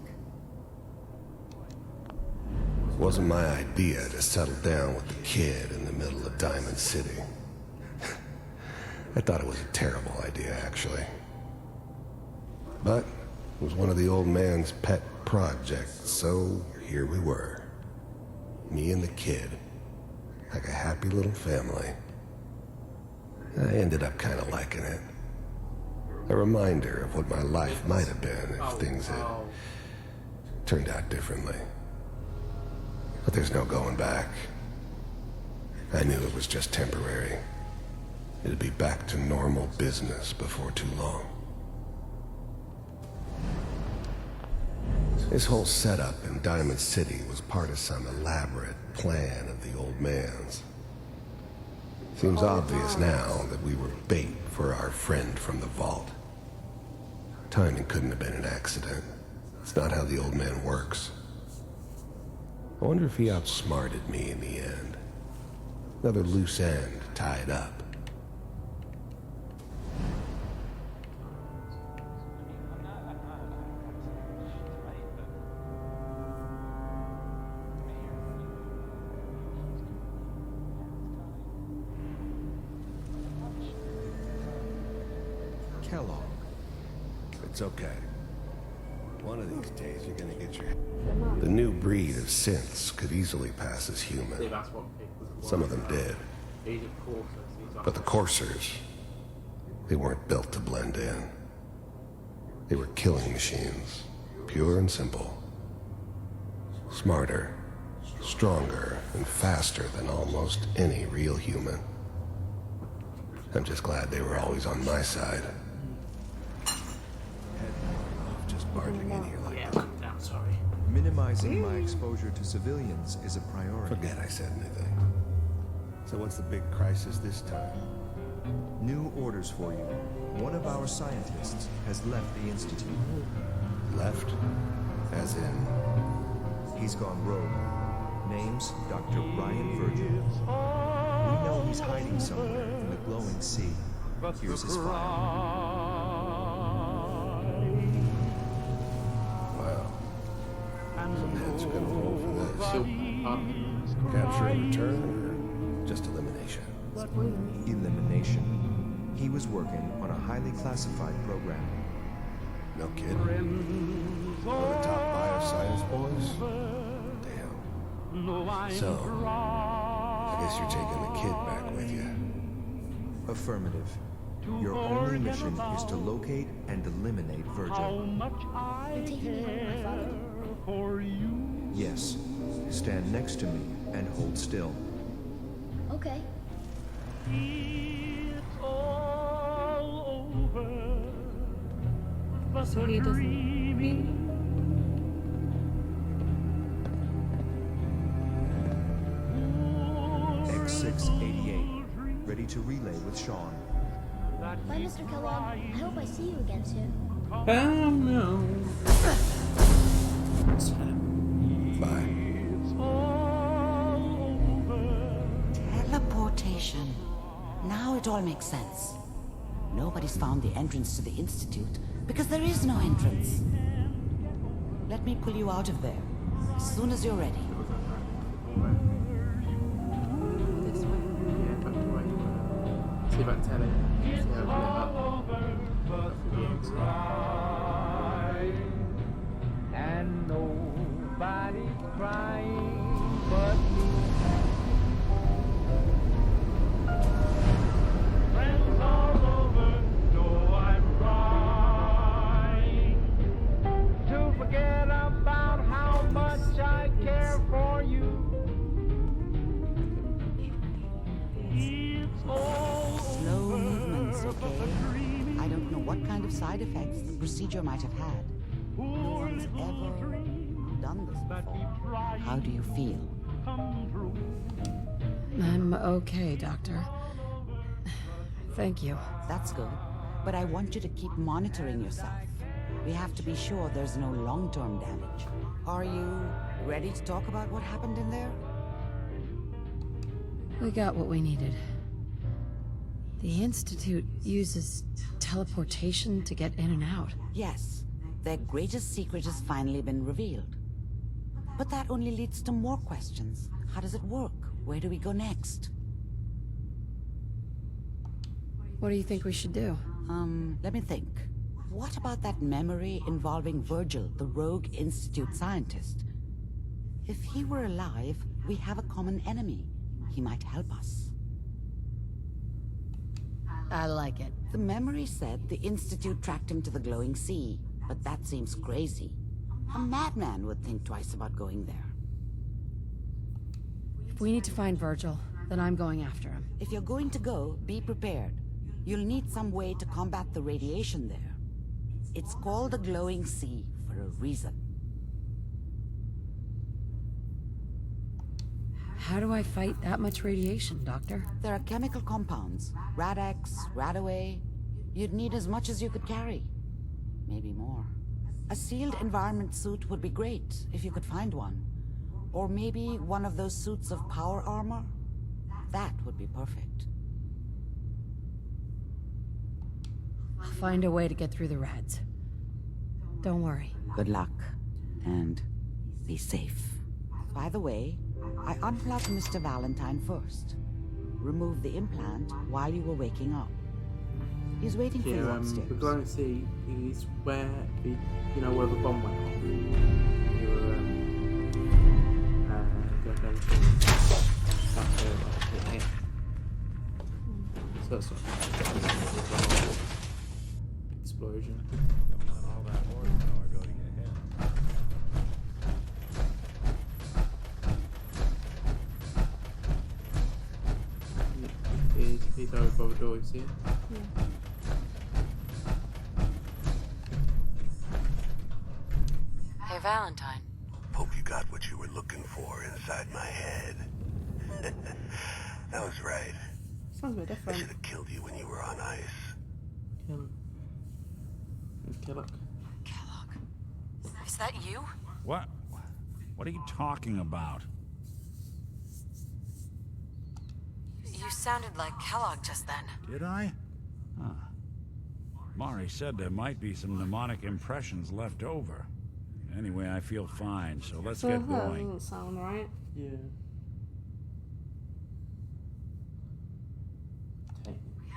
Wasn't my idea to settle down with the kid in the middle of Diamond City. I thought it was a terrible idea, actually. But it was one of the old man's pet projects, so here we were. Me and the kid. Like a happy little family. I ended up kind of liking it. A reminder of what my life might have been if things had turned out differently. But there's no going back. I knew it was just temporary. It'd be back to normal business before too long. This whole setup in Diamond City was part of some elaborate plan of the old man's. Seems obvious now that we were bait for our friend from the vault. Timing couldn't have been an accident. It's not how the old man works. I wonder if he outsmarted me in the end. Another loose end tied up. Kellogg. It's okay. One of these days you're gonna get your... The new breed of synths could easily pass as human. Some of them did. But the coursers, they weren't built to blend in. They were killing machines, pure and simple. Smarter, stronger, and faster than almost any real human. I'm just glad they were always on my side. Just barging in here like that. I'm sorry. Minimizing my exposure to civilians is a priority. Forget I said anything. So what's the big crisis this time? New orders for you. One of our scientists has left the Institute. Left? As in? He's gone rogue. Name's Dr. Ryan Virgil. We know he's hiding somewhere in the glowing sea. Here's his file. Wow. Some heads are gonna roll for this. Capture and return, or just elimination? Elimination. He was working on a highly classified program. No kidding. One of the top bioscience boys? Damn. So, I guess you're taking the kid back with you. Affirmative. Your only mission is to locate and eliminate Virgil. You're taking me home with my father? Yes. Stand next to me and hold still. Okay. So he doesn't mean. X688. Ready to relay with Sean. Bye, Mr. Kellogg. I hope I see you again soon. Oh no. Bye. Teleportation. Now it all makes sense. Nobody's found the entrance to the Institute because there is no entrance. Let me pull you out of there as soon as you're ready. See if I can tell it. See how it lit up. And nobody's crying but me. Friends all over know I'm crying to forget about how much I care for you. It's all Slow movements, okay? I don't know what kind of side effects the procedure might have had. No one's ever done this before. How do you feel? I'm okay, Doctor. Thank you. That's good. But I want you to keep monitoring yourself. We have to be sure there's no long-term damage. Are you ready to talk about what happened in there? We got what we needed. The Institute uses teleportation to get in and out. Yes. Their greatest secret has finally been revealed. But that only leads to more questions. How does it work? Where do we go next? What do you think we should do? Let me think. What about that memory involving Virgil, the rogue Institute scientist? If he were alive, we have a common enemy. He might help us. I like it. The memory said the Institute tracked him to the glowing sea, but that seems crazy. A madman would think twice about going there. If we need to find Virgil, then I'm going after him. If you're going to go, be prepared. You'll need some way to combat the radiation there. It's called the glowing sea for a reason. How do I fight that much radiation, Doctor? There are chemical compounds. Rad-X, Radaway. You'd need as much as you could carry. Maybe more. A sealed environment suit would be great, if you could find one. Or maybe one of those suits of power armor? That would be perfect. I'll find a way to get through the rads. Don't worry. Good luck. And be safe. By the way, I unplugged Mr. Valentine first. Remove the implant while you were waking up. He's waiting for you upstairs. The glowing sea is where the, where the bomb went off. You were, going down the thing. So it's explosion. Don't let all that horsepower go to your head. He's over by the door, you see it? Yeah. Hey, Valentine. Hope you got what you were looking for inside my head. That was right. Sounds a bit I different. should have killed you when you were on ice. Kellogg. Is that you? What? What are you talking about? You sounded like Kellogg just then. Did I? Huh. Mari said there might be some mnemonic impressions left over. Anyway, I feel fine, so let's get That going. doesn't sound right. Yeah.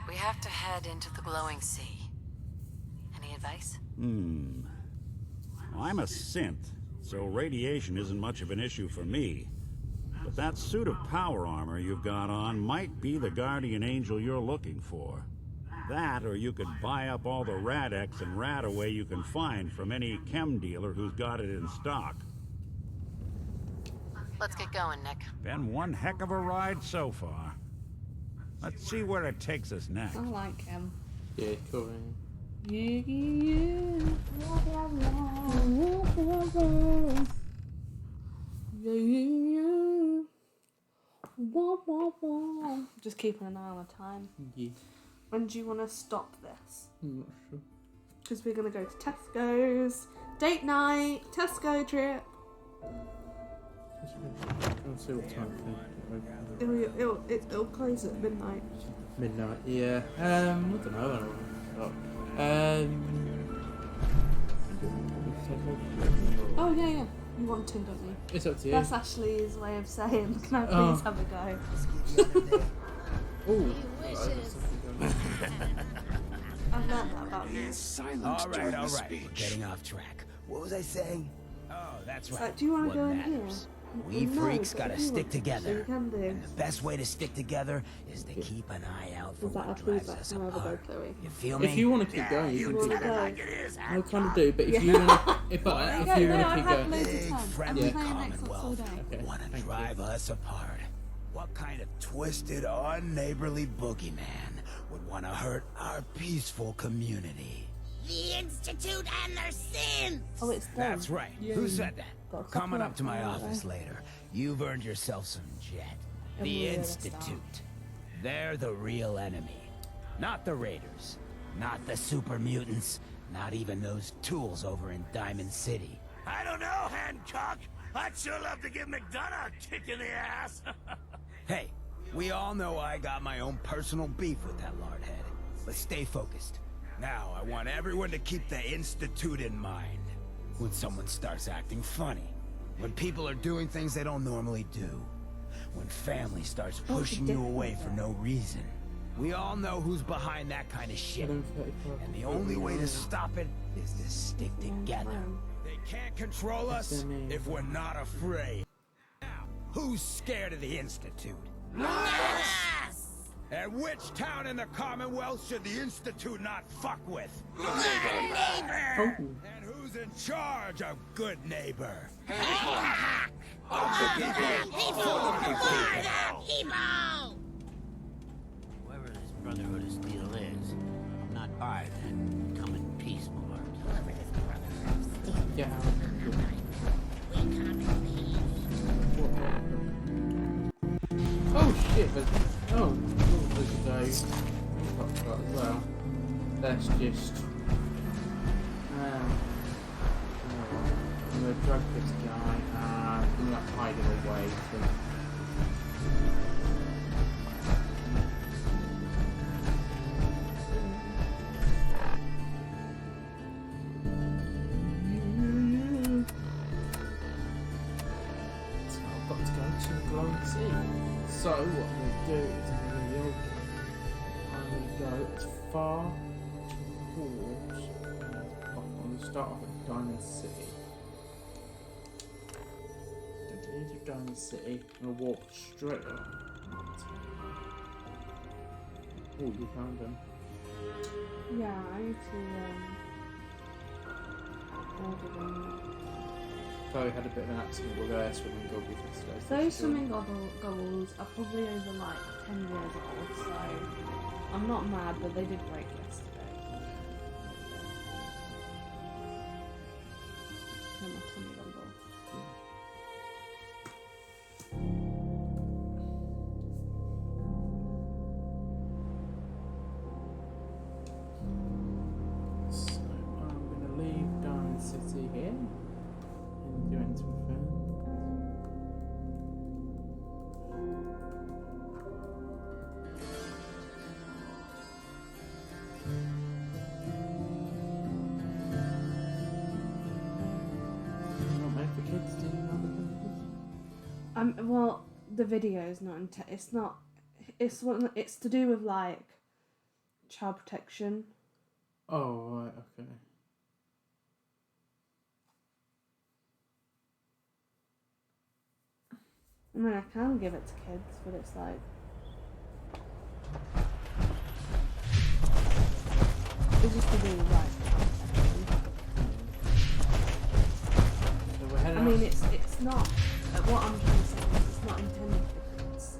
We have to head into the glowing sea. Any advice? I'm a synth, so radiation isn't much of an issue for me. But that suit of power armor you've got on might be the guardian angel you're looking for. That, or you could buy up all the Rad-X and Radaway you can find from any chem dealer who's got it in stock. Let's get going, Nick. Been one heck of a ride so far. Let's see where it takes us next. I like him. Yeah, cool. Just keeping an eye on the time. Yeah. When do you want to stop this? I'm not sure. Because we're going to go to Tesco's. Date night. Tesco trip. I'll see what time It'll close at midnight. Midnight, yeah. I don't know. Oh, yeah. You want to, don't you? It's up to you. That's Ashley's way of saying, can I please have a go? Oh, silent All right, during all the right. We're speech. getting off track. What was I saying? Oh, that's It's right. like, do you want What to go in here? matters? We No, freaks but gotta if you stick want to, together. you can do. And the best way to stick together is to keep an eye out for Does that what approve drives that? us Can I have a go, apart. Chloe? You feel me? If you want to keep going, you can tell keep it going. like it is. I kind of do, but if Yeah. you want to, if you no, want to I've keep had going, loads of Big time. I'm friendly playing Xbox all Commonwealth day. want to drive us apart. What kind of twisted, unneighborly boogeyman would want to hurt our peaceful community? The Institute and their sins! Oh, it's them. That's right. Who said that? Got a Coming couple up to my up there. office later. You've earned yourself some jet. And The we're gonna Institute. They're the real enemy. Not the Raiders. Not the super mutants. Not even those tools over in Diamond City. I don't know, Hancock. I'd sure love to give McDonough a kick in the ass. Hey, we all know I got my own personal beef with that lardhead. But stay focused. Now, I want everyone to keep the Institute in mind. When someone starts acting funny. When people are doing things they don't normally do. When family starts pushing you away for no reason. We all know who's behind that kind of shit. And the only way to stop it is to stick together. They can't control us if we're not afraid. Now, who's scared of the Institute? Yes! And which town in the Commonwealth should the Institute not fuck with? Neighbor! And who's in charge of Good Neighbor? Whoever this Brotherhood of Steel is, I'm not part of that. Come in peace, Lord. Whoever this Brotherhood of Steel is, Yeah. we come in peace. Oh shit! There's a guy who popped up as well. That's just. I'm gonna drug this guy and I'm gonna hide him away from. So I've got to go to the glowing sea. So what I'm going to do is I'm going to go as far towards. I'm going to start off at Diamond City. Into Diamond City. I'm going to walk straight up. Oh, you found them. Yeah, I need to order them. Chloe had a bit of an accident with her swimming goggles yesterday. so Those she's swimming goggles are probably over like 10 years old, so I'm not mad, but they did break yesterday. And my swimming goggle. So I'm going to leave Diamond City here and go into my phone. Not meant for kids to do other things. Well, the video is not. It's not. It's to do with like child protection. Oh right, okay. I mean, I can give it to kids, but it's like. It's just to do with like child protection. So we're heading I mean, it's not. What I'm trying to say is it's not intended for kids,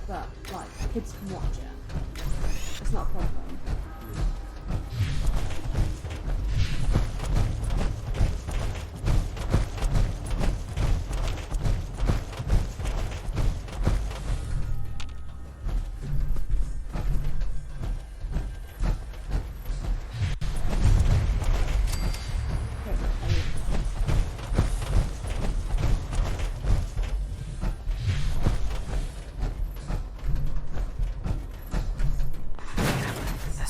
but like kids can watch it. It's not a problem. The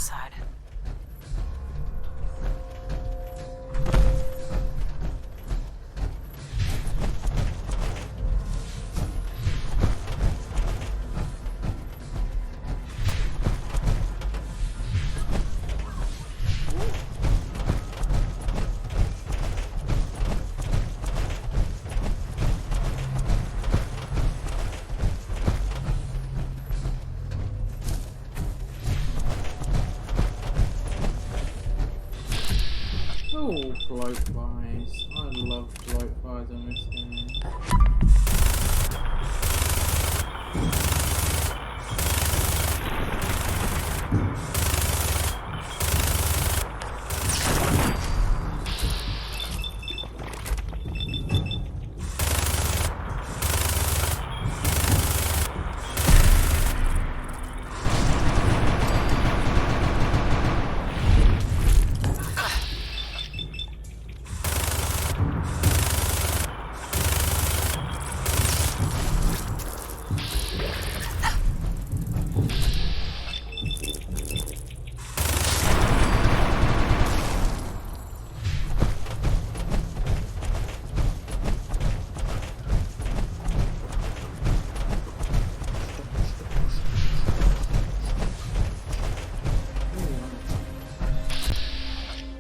Oh, bloatflies. I love bloatflies on this game.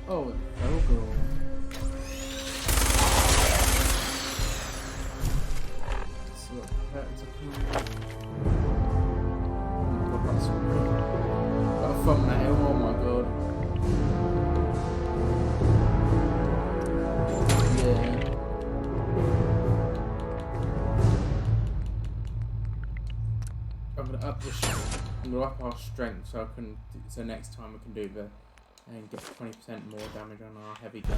Oh, that'll go. So what patterns are coming? Oh, that's good. Got a thumbnail, oh my god. Yeah. I'm gonna up the I'm gonna up our strength so next time we can do the and get 20% more damage on our heavy gun.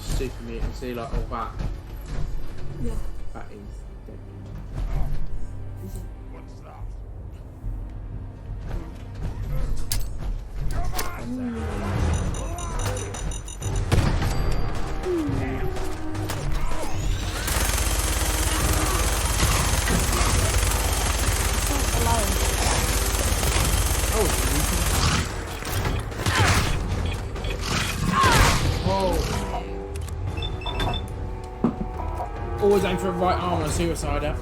Super mutant, see like all that? Yeah. That is deadly. What's that? Always aim for a right arm on a suicider.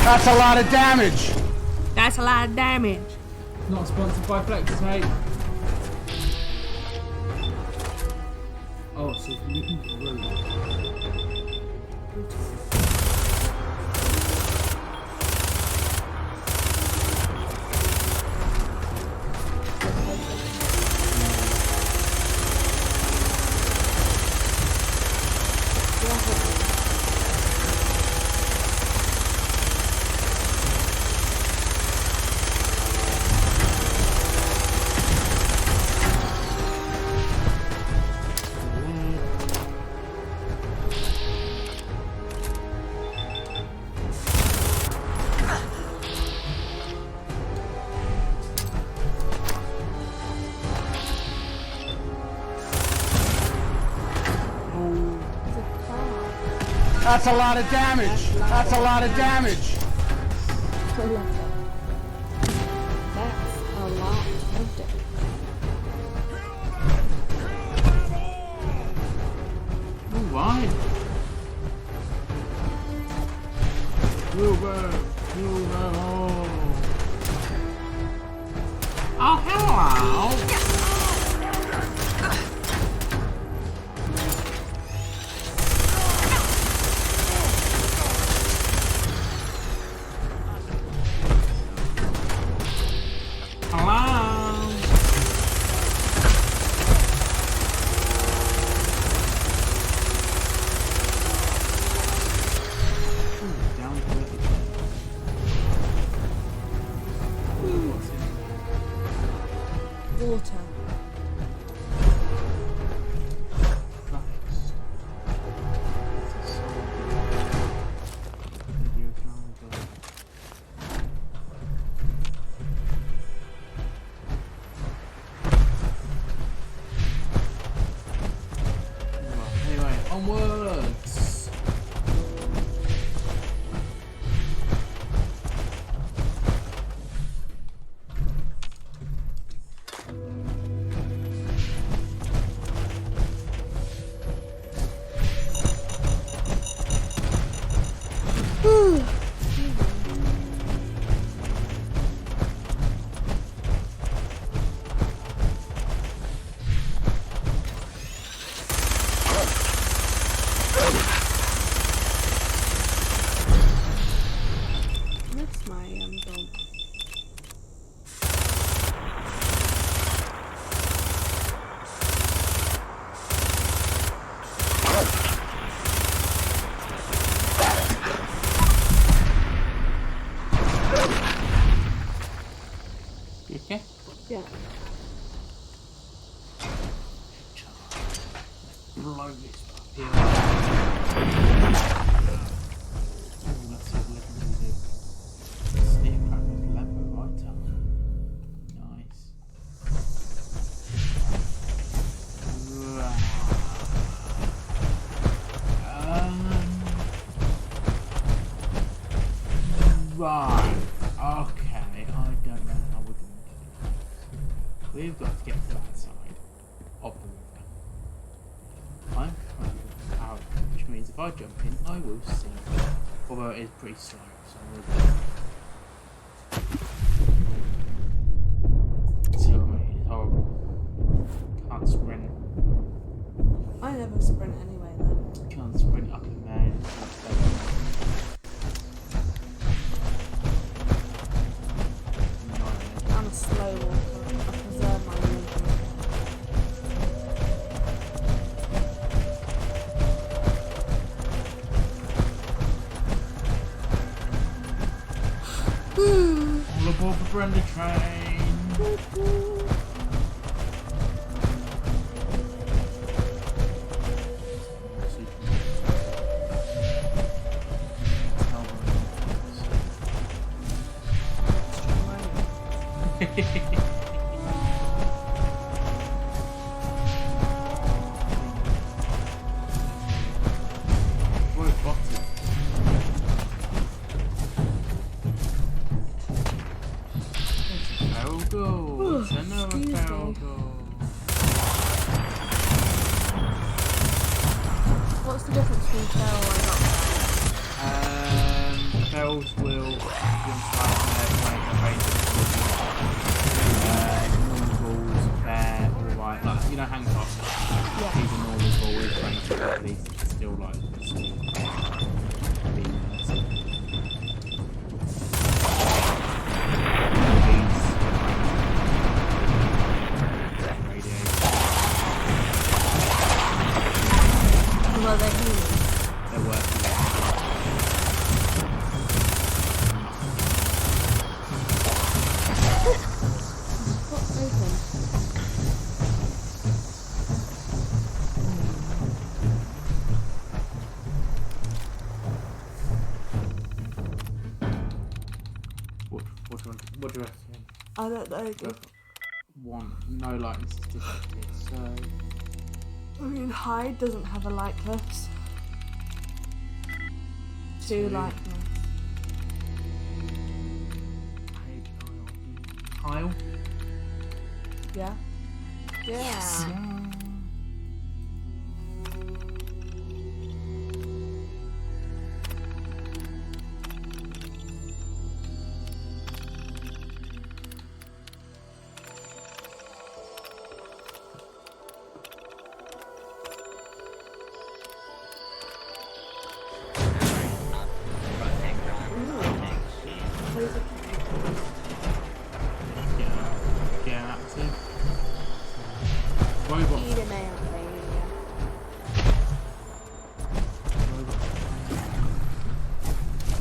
That's a lot of damage! That's a lot of damage. Not sponsored by Flex, mate. Oh, so you can grow. That's a lot of damage! That's a lot of damage! I love that. That's a lot of damage. Alright. Wilbur! Oh, hello! Water. my dog. Okay. Yeah. Blow this puppy up. Let's have a look at the stick crackers level right up. Nice. Right. Okay. I don't know how we're going to do this. We've got to get to that side of the river. I'm currently out, which means if I jump in, I will sink. Although it is pretty slow, so I will do. So it's horrible. Can't sprint. I never sprint anyway, though. Can't sprint up and down. I'm a slow walker. I preserve my movement. All aboard the Brenda train. What's the difference between feral and not feral? Ferals will fly in their range of normal balls, bear, alright, like, you know Hancock? Yeah. He's a normal ball with range of at least, it's still like Well, they're humans. They're working. What's open? What do you reckon? I don't know. One, no likeness is detected, so... I mean, hide doesn't have a likeness. Two likeness. Kyle? Yeah. Yeah. Yes.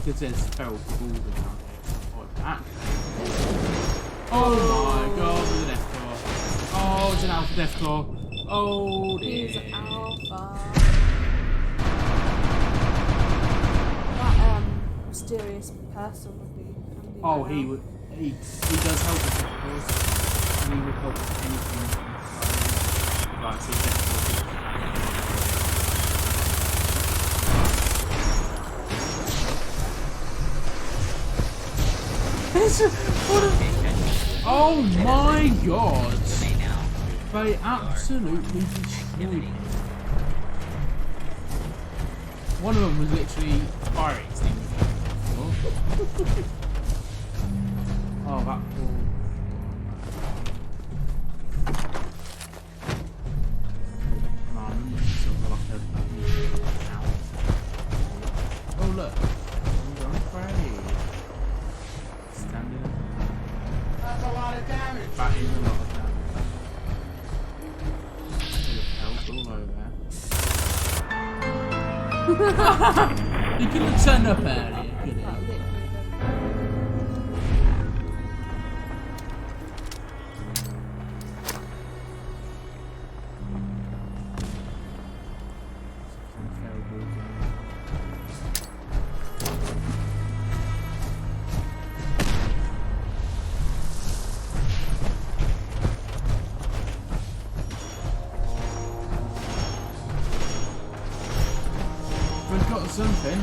Because there's feral balls around here. Like that. Oh my god, there's an F car. Oh, it's an alpha death car. Oh dear. He's alpha. That mysterious person would be handy. Oh, he would. He does help us, of course. He would help us with anything. Right, so definitely. Oh my god! They absolutely destroyed me. One of them was literally fire extinguisher. Oh, that poor. Oh look, I'm afraid. You couldn't have turned up earlier, could you? We've got something.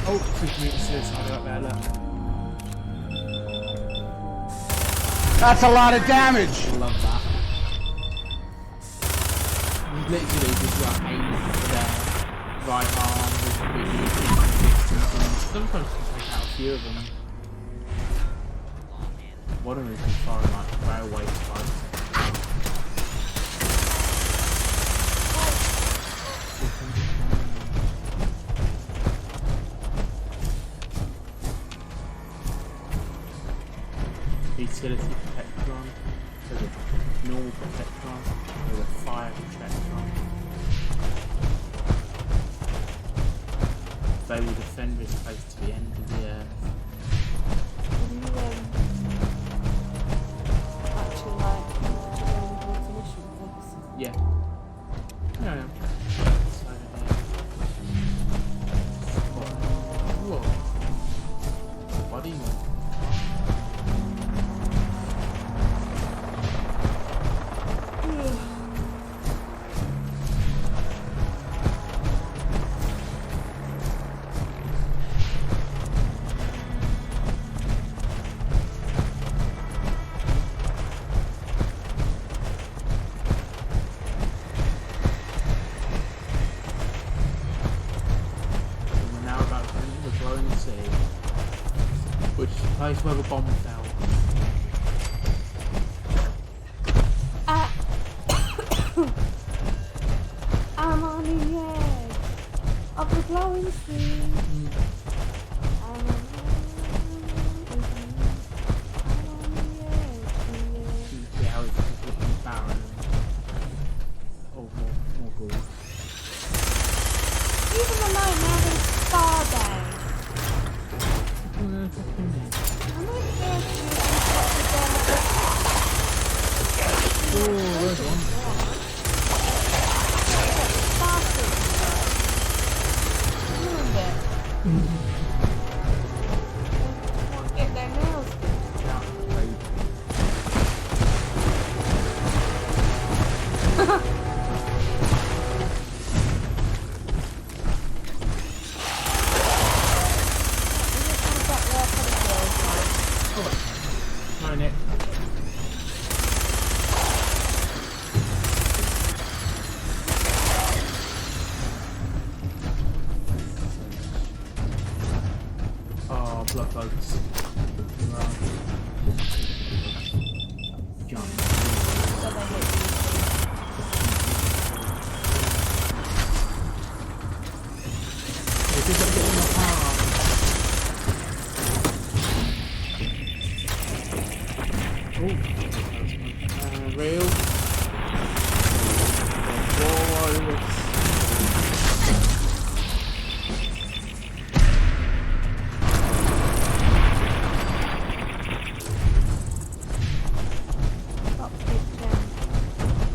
Oh, 2 community suicide up there, look. That's a lot of damage! I love that. Literally just like aiming for their right arm with really distance, and sometimes you can take out a few of them. One of them is firing like railway spikes. Utility Protectron, there's a normal Protectron, there's a fire Protectron. They will defend this place to the end of the earth. What do you actually like to go into mission first? Yeah. Yeah. So, whoa. What do you mean? Which is the place where the bomb fell. I'm on the edge of the glowing sea. I'm on the edge. See how it's completely barren. Oh, more gold. Even the night now there's star day. I'm not Oh, where's one? Get their nails Hi, Nick. Oh, blood bugs. Jump. Rail.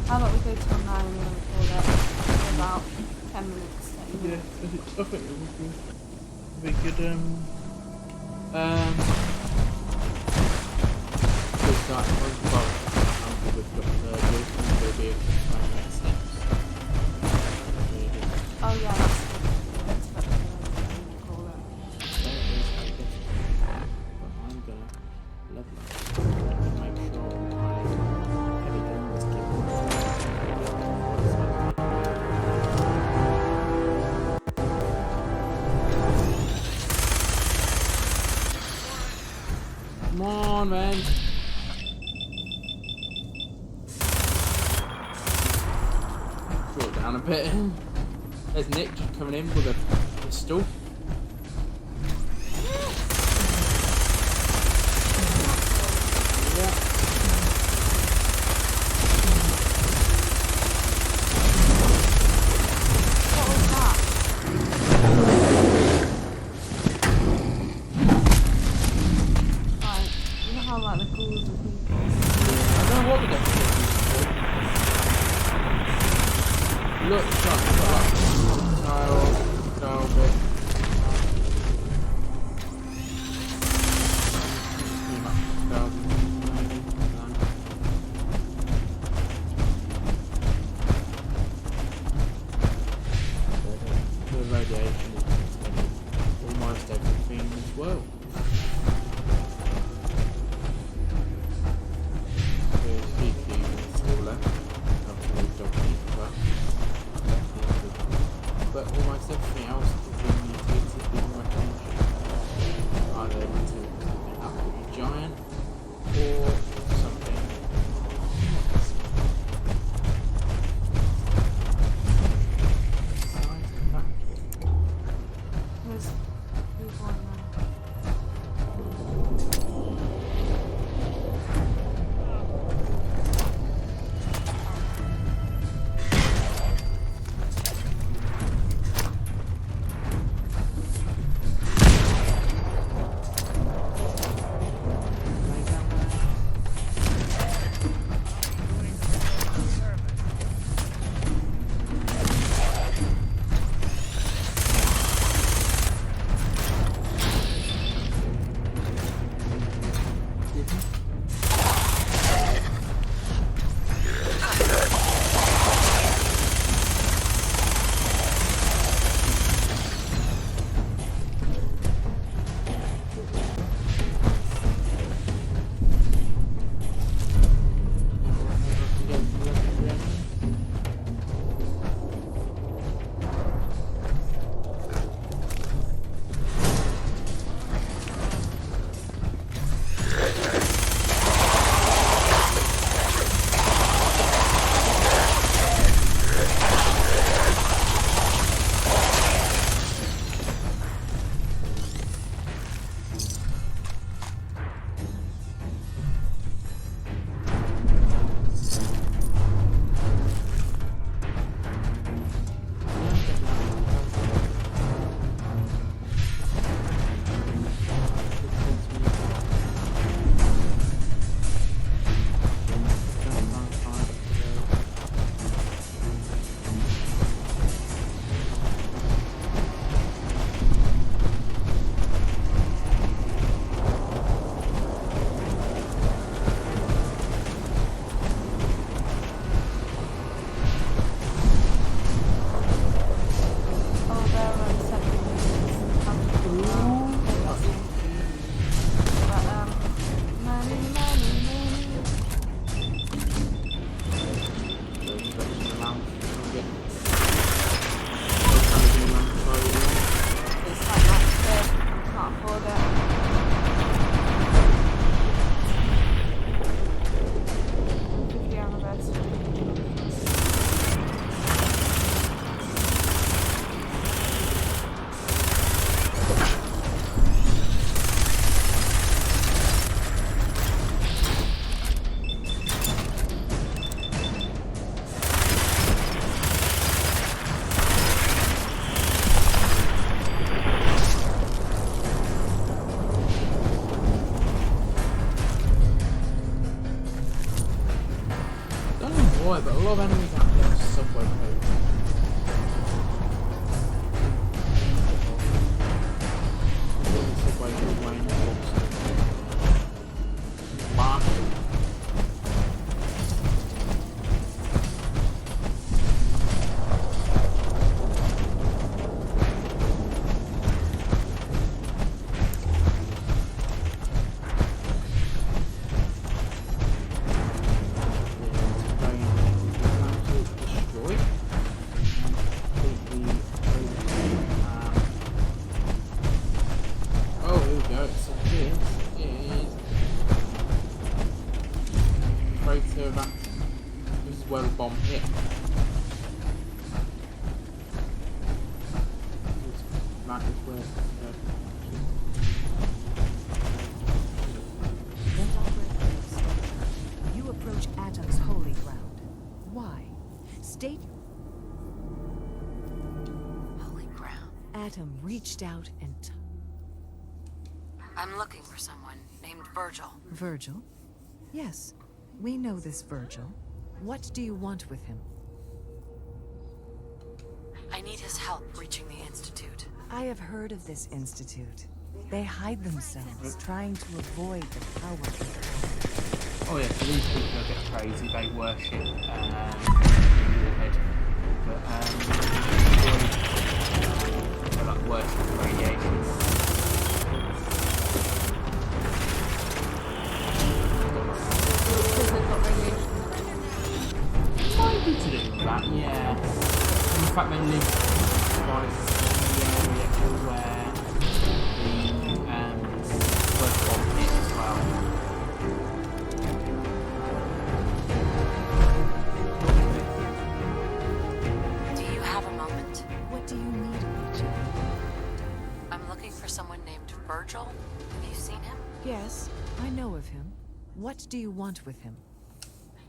How about we go to online and then record that for about 10 minutes? Yeah, I think it would be good. We'll start with both. We've got the Jason, we'll be able to find next steps. Oh yeah, that's good. But I'm gonna level up. Make sure my heavy guns keep Come on, man. Draw it down a bit. There's Nick just coming in with a pistol. looks like it's got like tile bit. Pretty much tiles. The radiation is almost everything as well. There's VQ still left. But almost everything else has been mutated in my attention. Either into something absolutely giant or something else. There's people on there. But a lot of enemies out there are subway codes. Subway code Wayne Marshall. This is where the bomb hit. That is where You approach Atom's holy ground. Why? State. Holy ground. Atom reached out and. I'm looking for someone named Virgil. Virgil? Yes, we know this Virgil. What do you want with him? need his help reaching the Institute. I have heard of this institute. They hide themselves, trying to avoid the power. Oh yeah, so these people are a bit crazy. They worship Warhead, but they like worship radiation. Might be to do with that, yeah. In fact, they live right in the area where the word bomb hit as well. Do you have a moment? What do you need, Rachel? I'm looking for someone named Virgil. Have you seen him? Yes, I know of him. What do you want with him?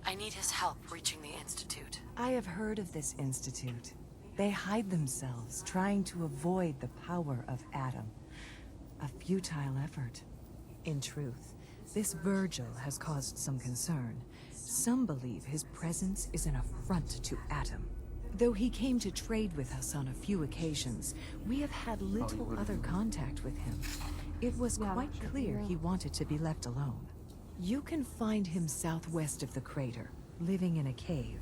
I need his help reaching the Institute. I have heard of this institute. They hide themselves, trying to avoid the power of Adam. A futile effort. In truth, this Virgil has caused some concern. Some believe his presence is an affront to Adam. Though he came to trade with us on a few occasions, we have had little other contact with him. It was quite clear he wanted to be left alone. You can find him southwest of the crater, living in a cave.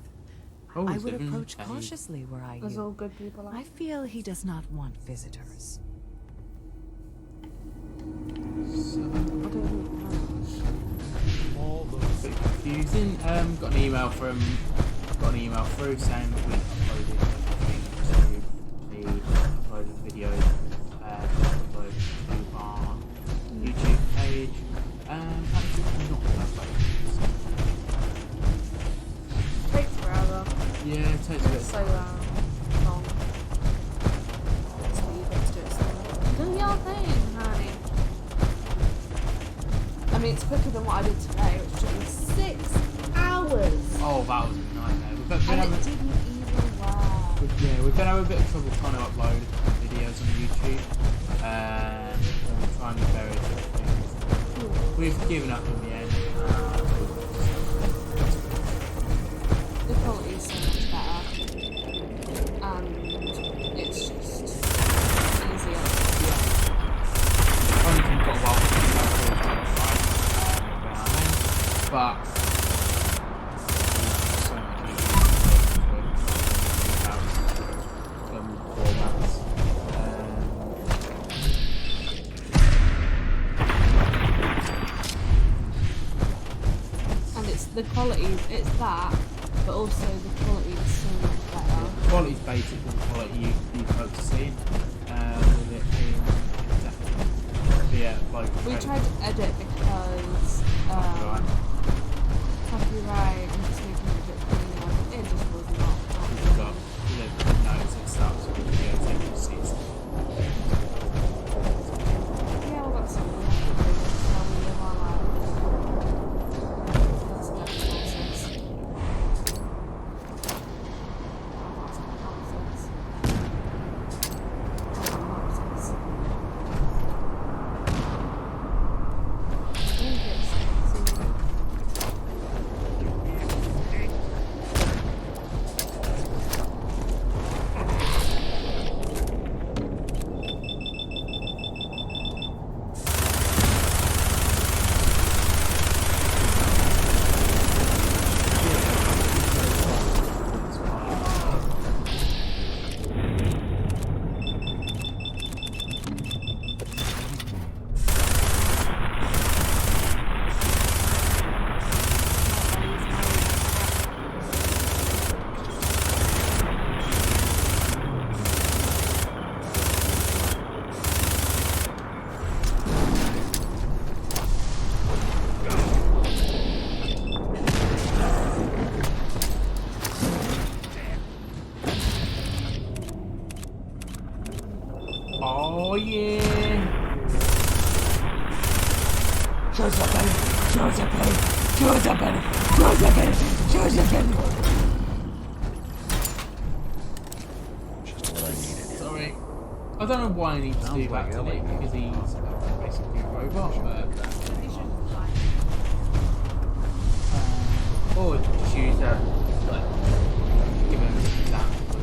Oh, I would approach cautiously were I There's you. all good people out. I feel he does not want visitors. A bit confusing. Got an email through saying that we uploaded the uploaded video, uploaded to our YouTube page. Actually not uploaded. Takes forever. Yeah, it takes a bit. So long. Let's leave it to do it slower. Do your thing, honey. I mean, it's quicker than what I did today, which took me 6 hours. Oh, that was a nightmare. And it didn't even work. We're going to have a bit of trouble trying to upload videos on YouTube. We're trying various things. We've given up in the end. The quality is so much better. And it's just easier. Only we've got a while to do that, but so much easier formats. And it's the quality, it's that, but also the quality is so much better. Quality is basically the quality you folks see. With it being exactly. Yeah, like. We tried to edit because copyright and just making it a bit cleaner. It just was not. You've got notes and stuff, so the video tendencies. Yeah, well, that's something we have to do. That's how we live our lives. That's the process. Oh yeah! Josephine! Sorry. I don't know why I need to do that to Nick, because he's basically a robot, but... or just use give him an example.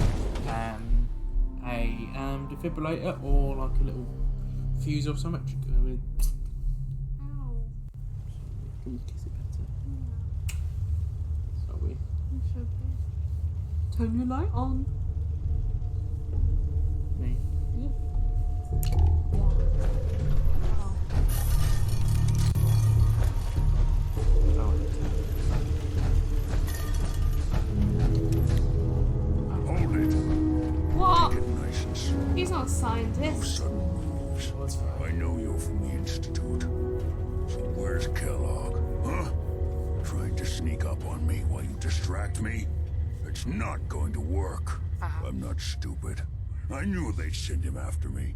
a defibrillator or like a little fuse or something. Can you kiss it better? Sorry. Turn your light on. Me. Yeah. Hold it. What? Take it nice and slow. He's not a No scientist. sudden moves. I know you're from the Institute. So where's Kellogg? Huh? Trying to sneak up on me while you distract me? It's not going to work. I'm not stupid. I knew they'd send him after me.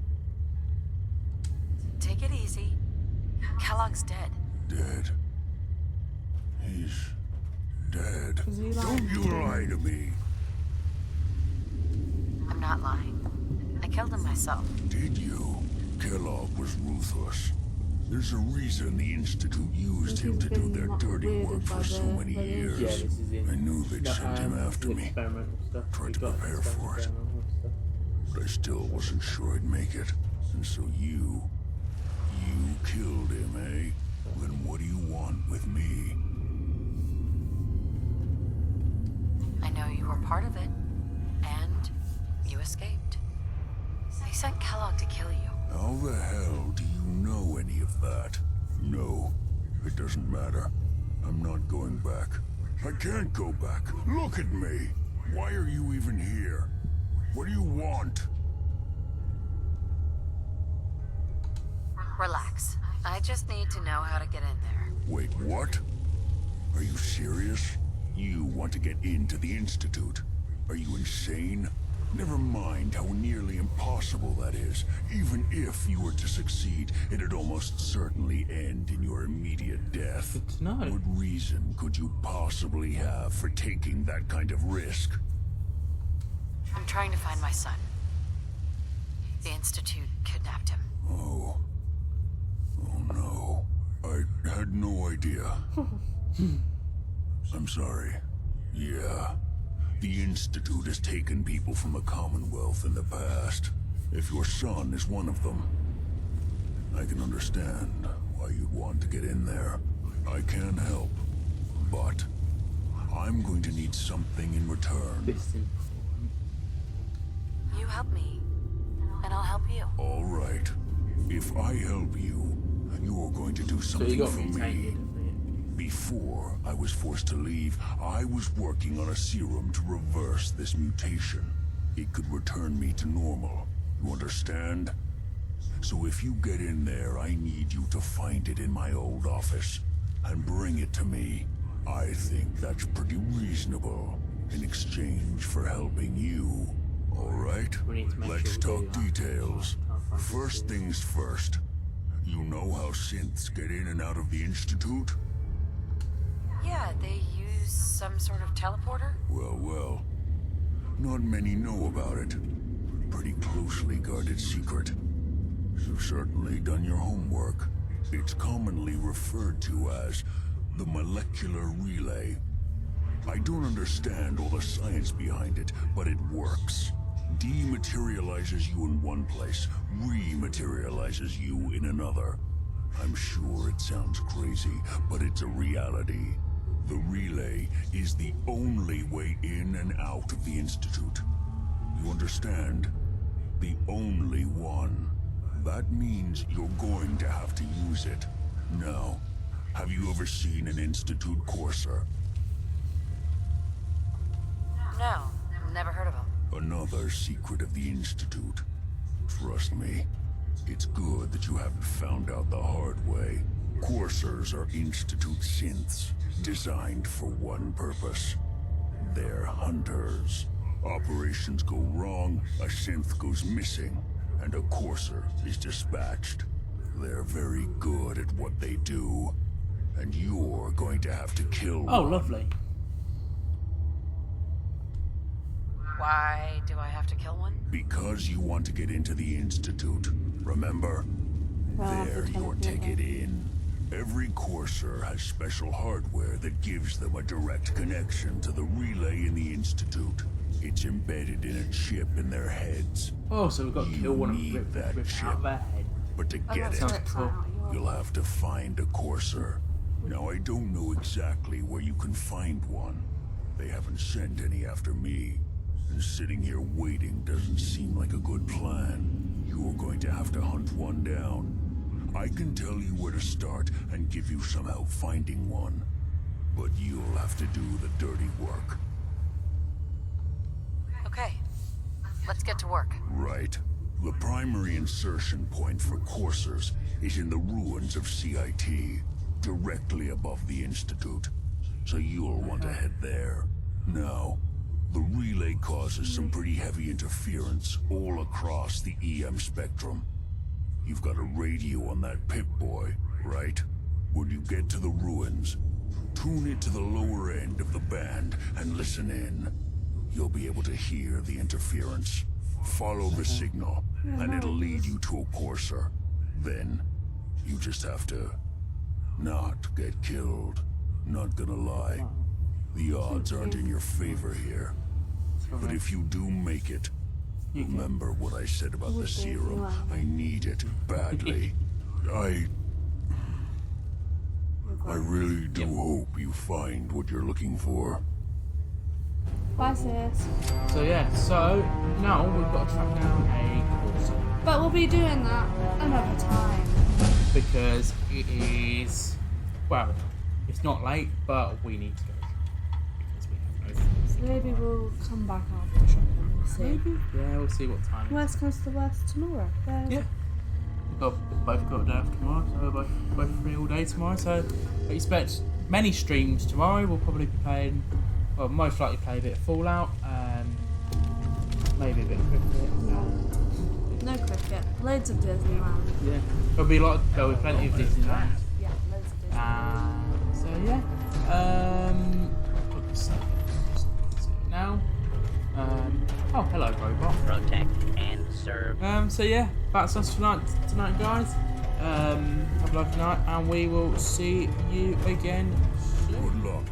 Take it easy. Kellogg's dead. Dead. He's dead. Is he lying? Don't you lie to me. I'm not lying. I killed him myself. Did you? Kellogg was ruthless. There's a reason the Institute used him to do their dirty work for so many years. Yeah, this is it. I knew they'd send him after me. Experimental stuff. Tried to We got prepare for it. experimental stuff. But I still wasn't sure I'd make it. And so you killed him, eh? Then what do you want with me? I know you were part of it. And you escaped. They sent Kellogg to kill you. How the hell do you know any of that? No, it doesn't matter. I'm not going back. I can't go back. Look at me. Why are you even here? What do you want? Relax. I just need to know how to get in there. Wait, what? Are you serious? You want to get into the Institute? Are you insane? Never mind how nearly impossible that is. Even if you were to succeed, it'd almost certainly end in your immediate death. Good to know. What reason could you possibly have for taking that kind of risk? I'm trying to find my son. The Institute kidnapped him. Oh. Oh no. I had no idea. I'm sorry. Yeah. The Institute has taken people from the Commonwealth in the past. If your son is one of them, I can understand why you'd want to get in there. I can help, but I'm going to need something in return. You help me, and I'll help you. All right. If I help you, you're going to do So you something got for me. mutated. Before I was forced to leave, I was working on a serum to reverse this mutation. It could return me to normal. You understand? So if you get in there, I need you to find it in my old office and bring it to me. I think that's pretty reasonable in exchange for helping you. All right? We need to make Let's sure we talk do that. details. First things first. You know how synths get in and out of the Institute? Yeah, they use some sort of teleporter? Well. Not many know about it. Pretty closely guarded secret. You've certainly done your homework. It's commonly referred to as the molecular relay. I don't understand all the science behind it, but it works. Dematerializes you in one place, rematerializes you in another. I'm sure it sounds crazy, but it's a reality. The relay is the only way in and out of the Institute. You understand? The only one. That means you're going to have to use it. Now, have you ever seen an Institute courser? No, never heard of them. Another secret of the Institute. Trust me, it's good that you haven't found out the hard way. Coursers are Institute synths, designed for one purpose. They're hunters. Operations go wrong, a synth goes missing, and a courser is dispatched. They're very good at what they do, and you're going to have to kill Oh, one. lovely. Why do I have to kill one? Because you want to get into the Institute, remember? There, your ticket in. Every courser has special hardware that gives them a direct connection to the relay in the Institute. It's embedded in a chip in their heads. Oh, so we've got to kill one and need rip that chip. out their head. But to get it, Sounds cool. you'll have to find a courser. Now, I don't know exactly where you can find one. They haven't sent any after me. And sitting here waiting doesn't seem like a good plan. You're going to have to hunt one down. I can tell you where to start and give you some help finding one. But you'll have to do the dirty work. Okay, let's get to work. Right. The primary insertion point for coursers is in the ruins of CIT, directly above the Institute. So you'll want to head there. Now, the relay causes some pretty heavy interference all across the EM spectrum. You've got a radio on that Pip-Boy, right? When you get to the ruins, tune it to the lower end of the band and listen in. You'll be able to hear the interference. Follow the signal, and it'll lead you to a courser. Then, you just have to not get killed. Not gonna lie, the odds aren't in your favor here. But if you do make it, remember what I said about the serum. I need it badly. I really do hope you find what you're looking for. Bye, sis. So yeah, so now we've got to track down a courser. But we'll be doing that another time. Because it is, well, it's not late, but we need to go. Because we have no food. So maybe we'll come back after shopping and see. Maybe? Yeah, we'll see what time. Worst comes to worst tomorrow. Yeah. We've both got a day off tomorrow, so we're both free all day tomorrow. So I expect many streams tomorrow. We'll probably be playing, well, most likely play a bit of Fallout, maybe a bit of cricket. No cricket. Loads of Disneyland. Yeah. There'll be plenty of Disneyland. Yeah, loads of Disneyland. So yeah. What was I saying? Now. Oh, hello, robot. Protect and serve. So yeah, that's us tonight, guys. Have a lovely night, and we will see you again soon. Good luck.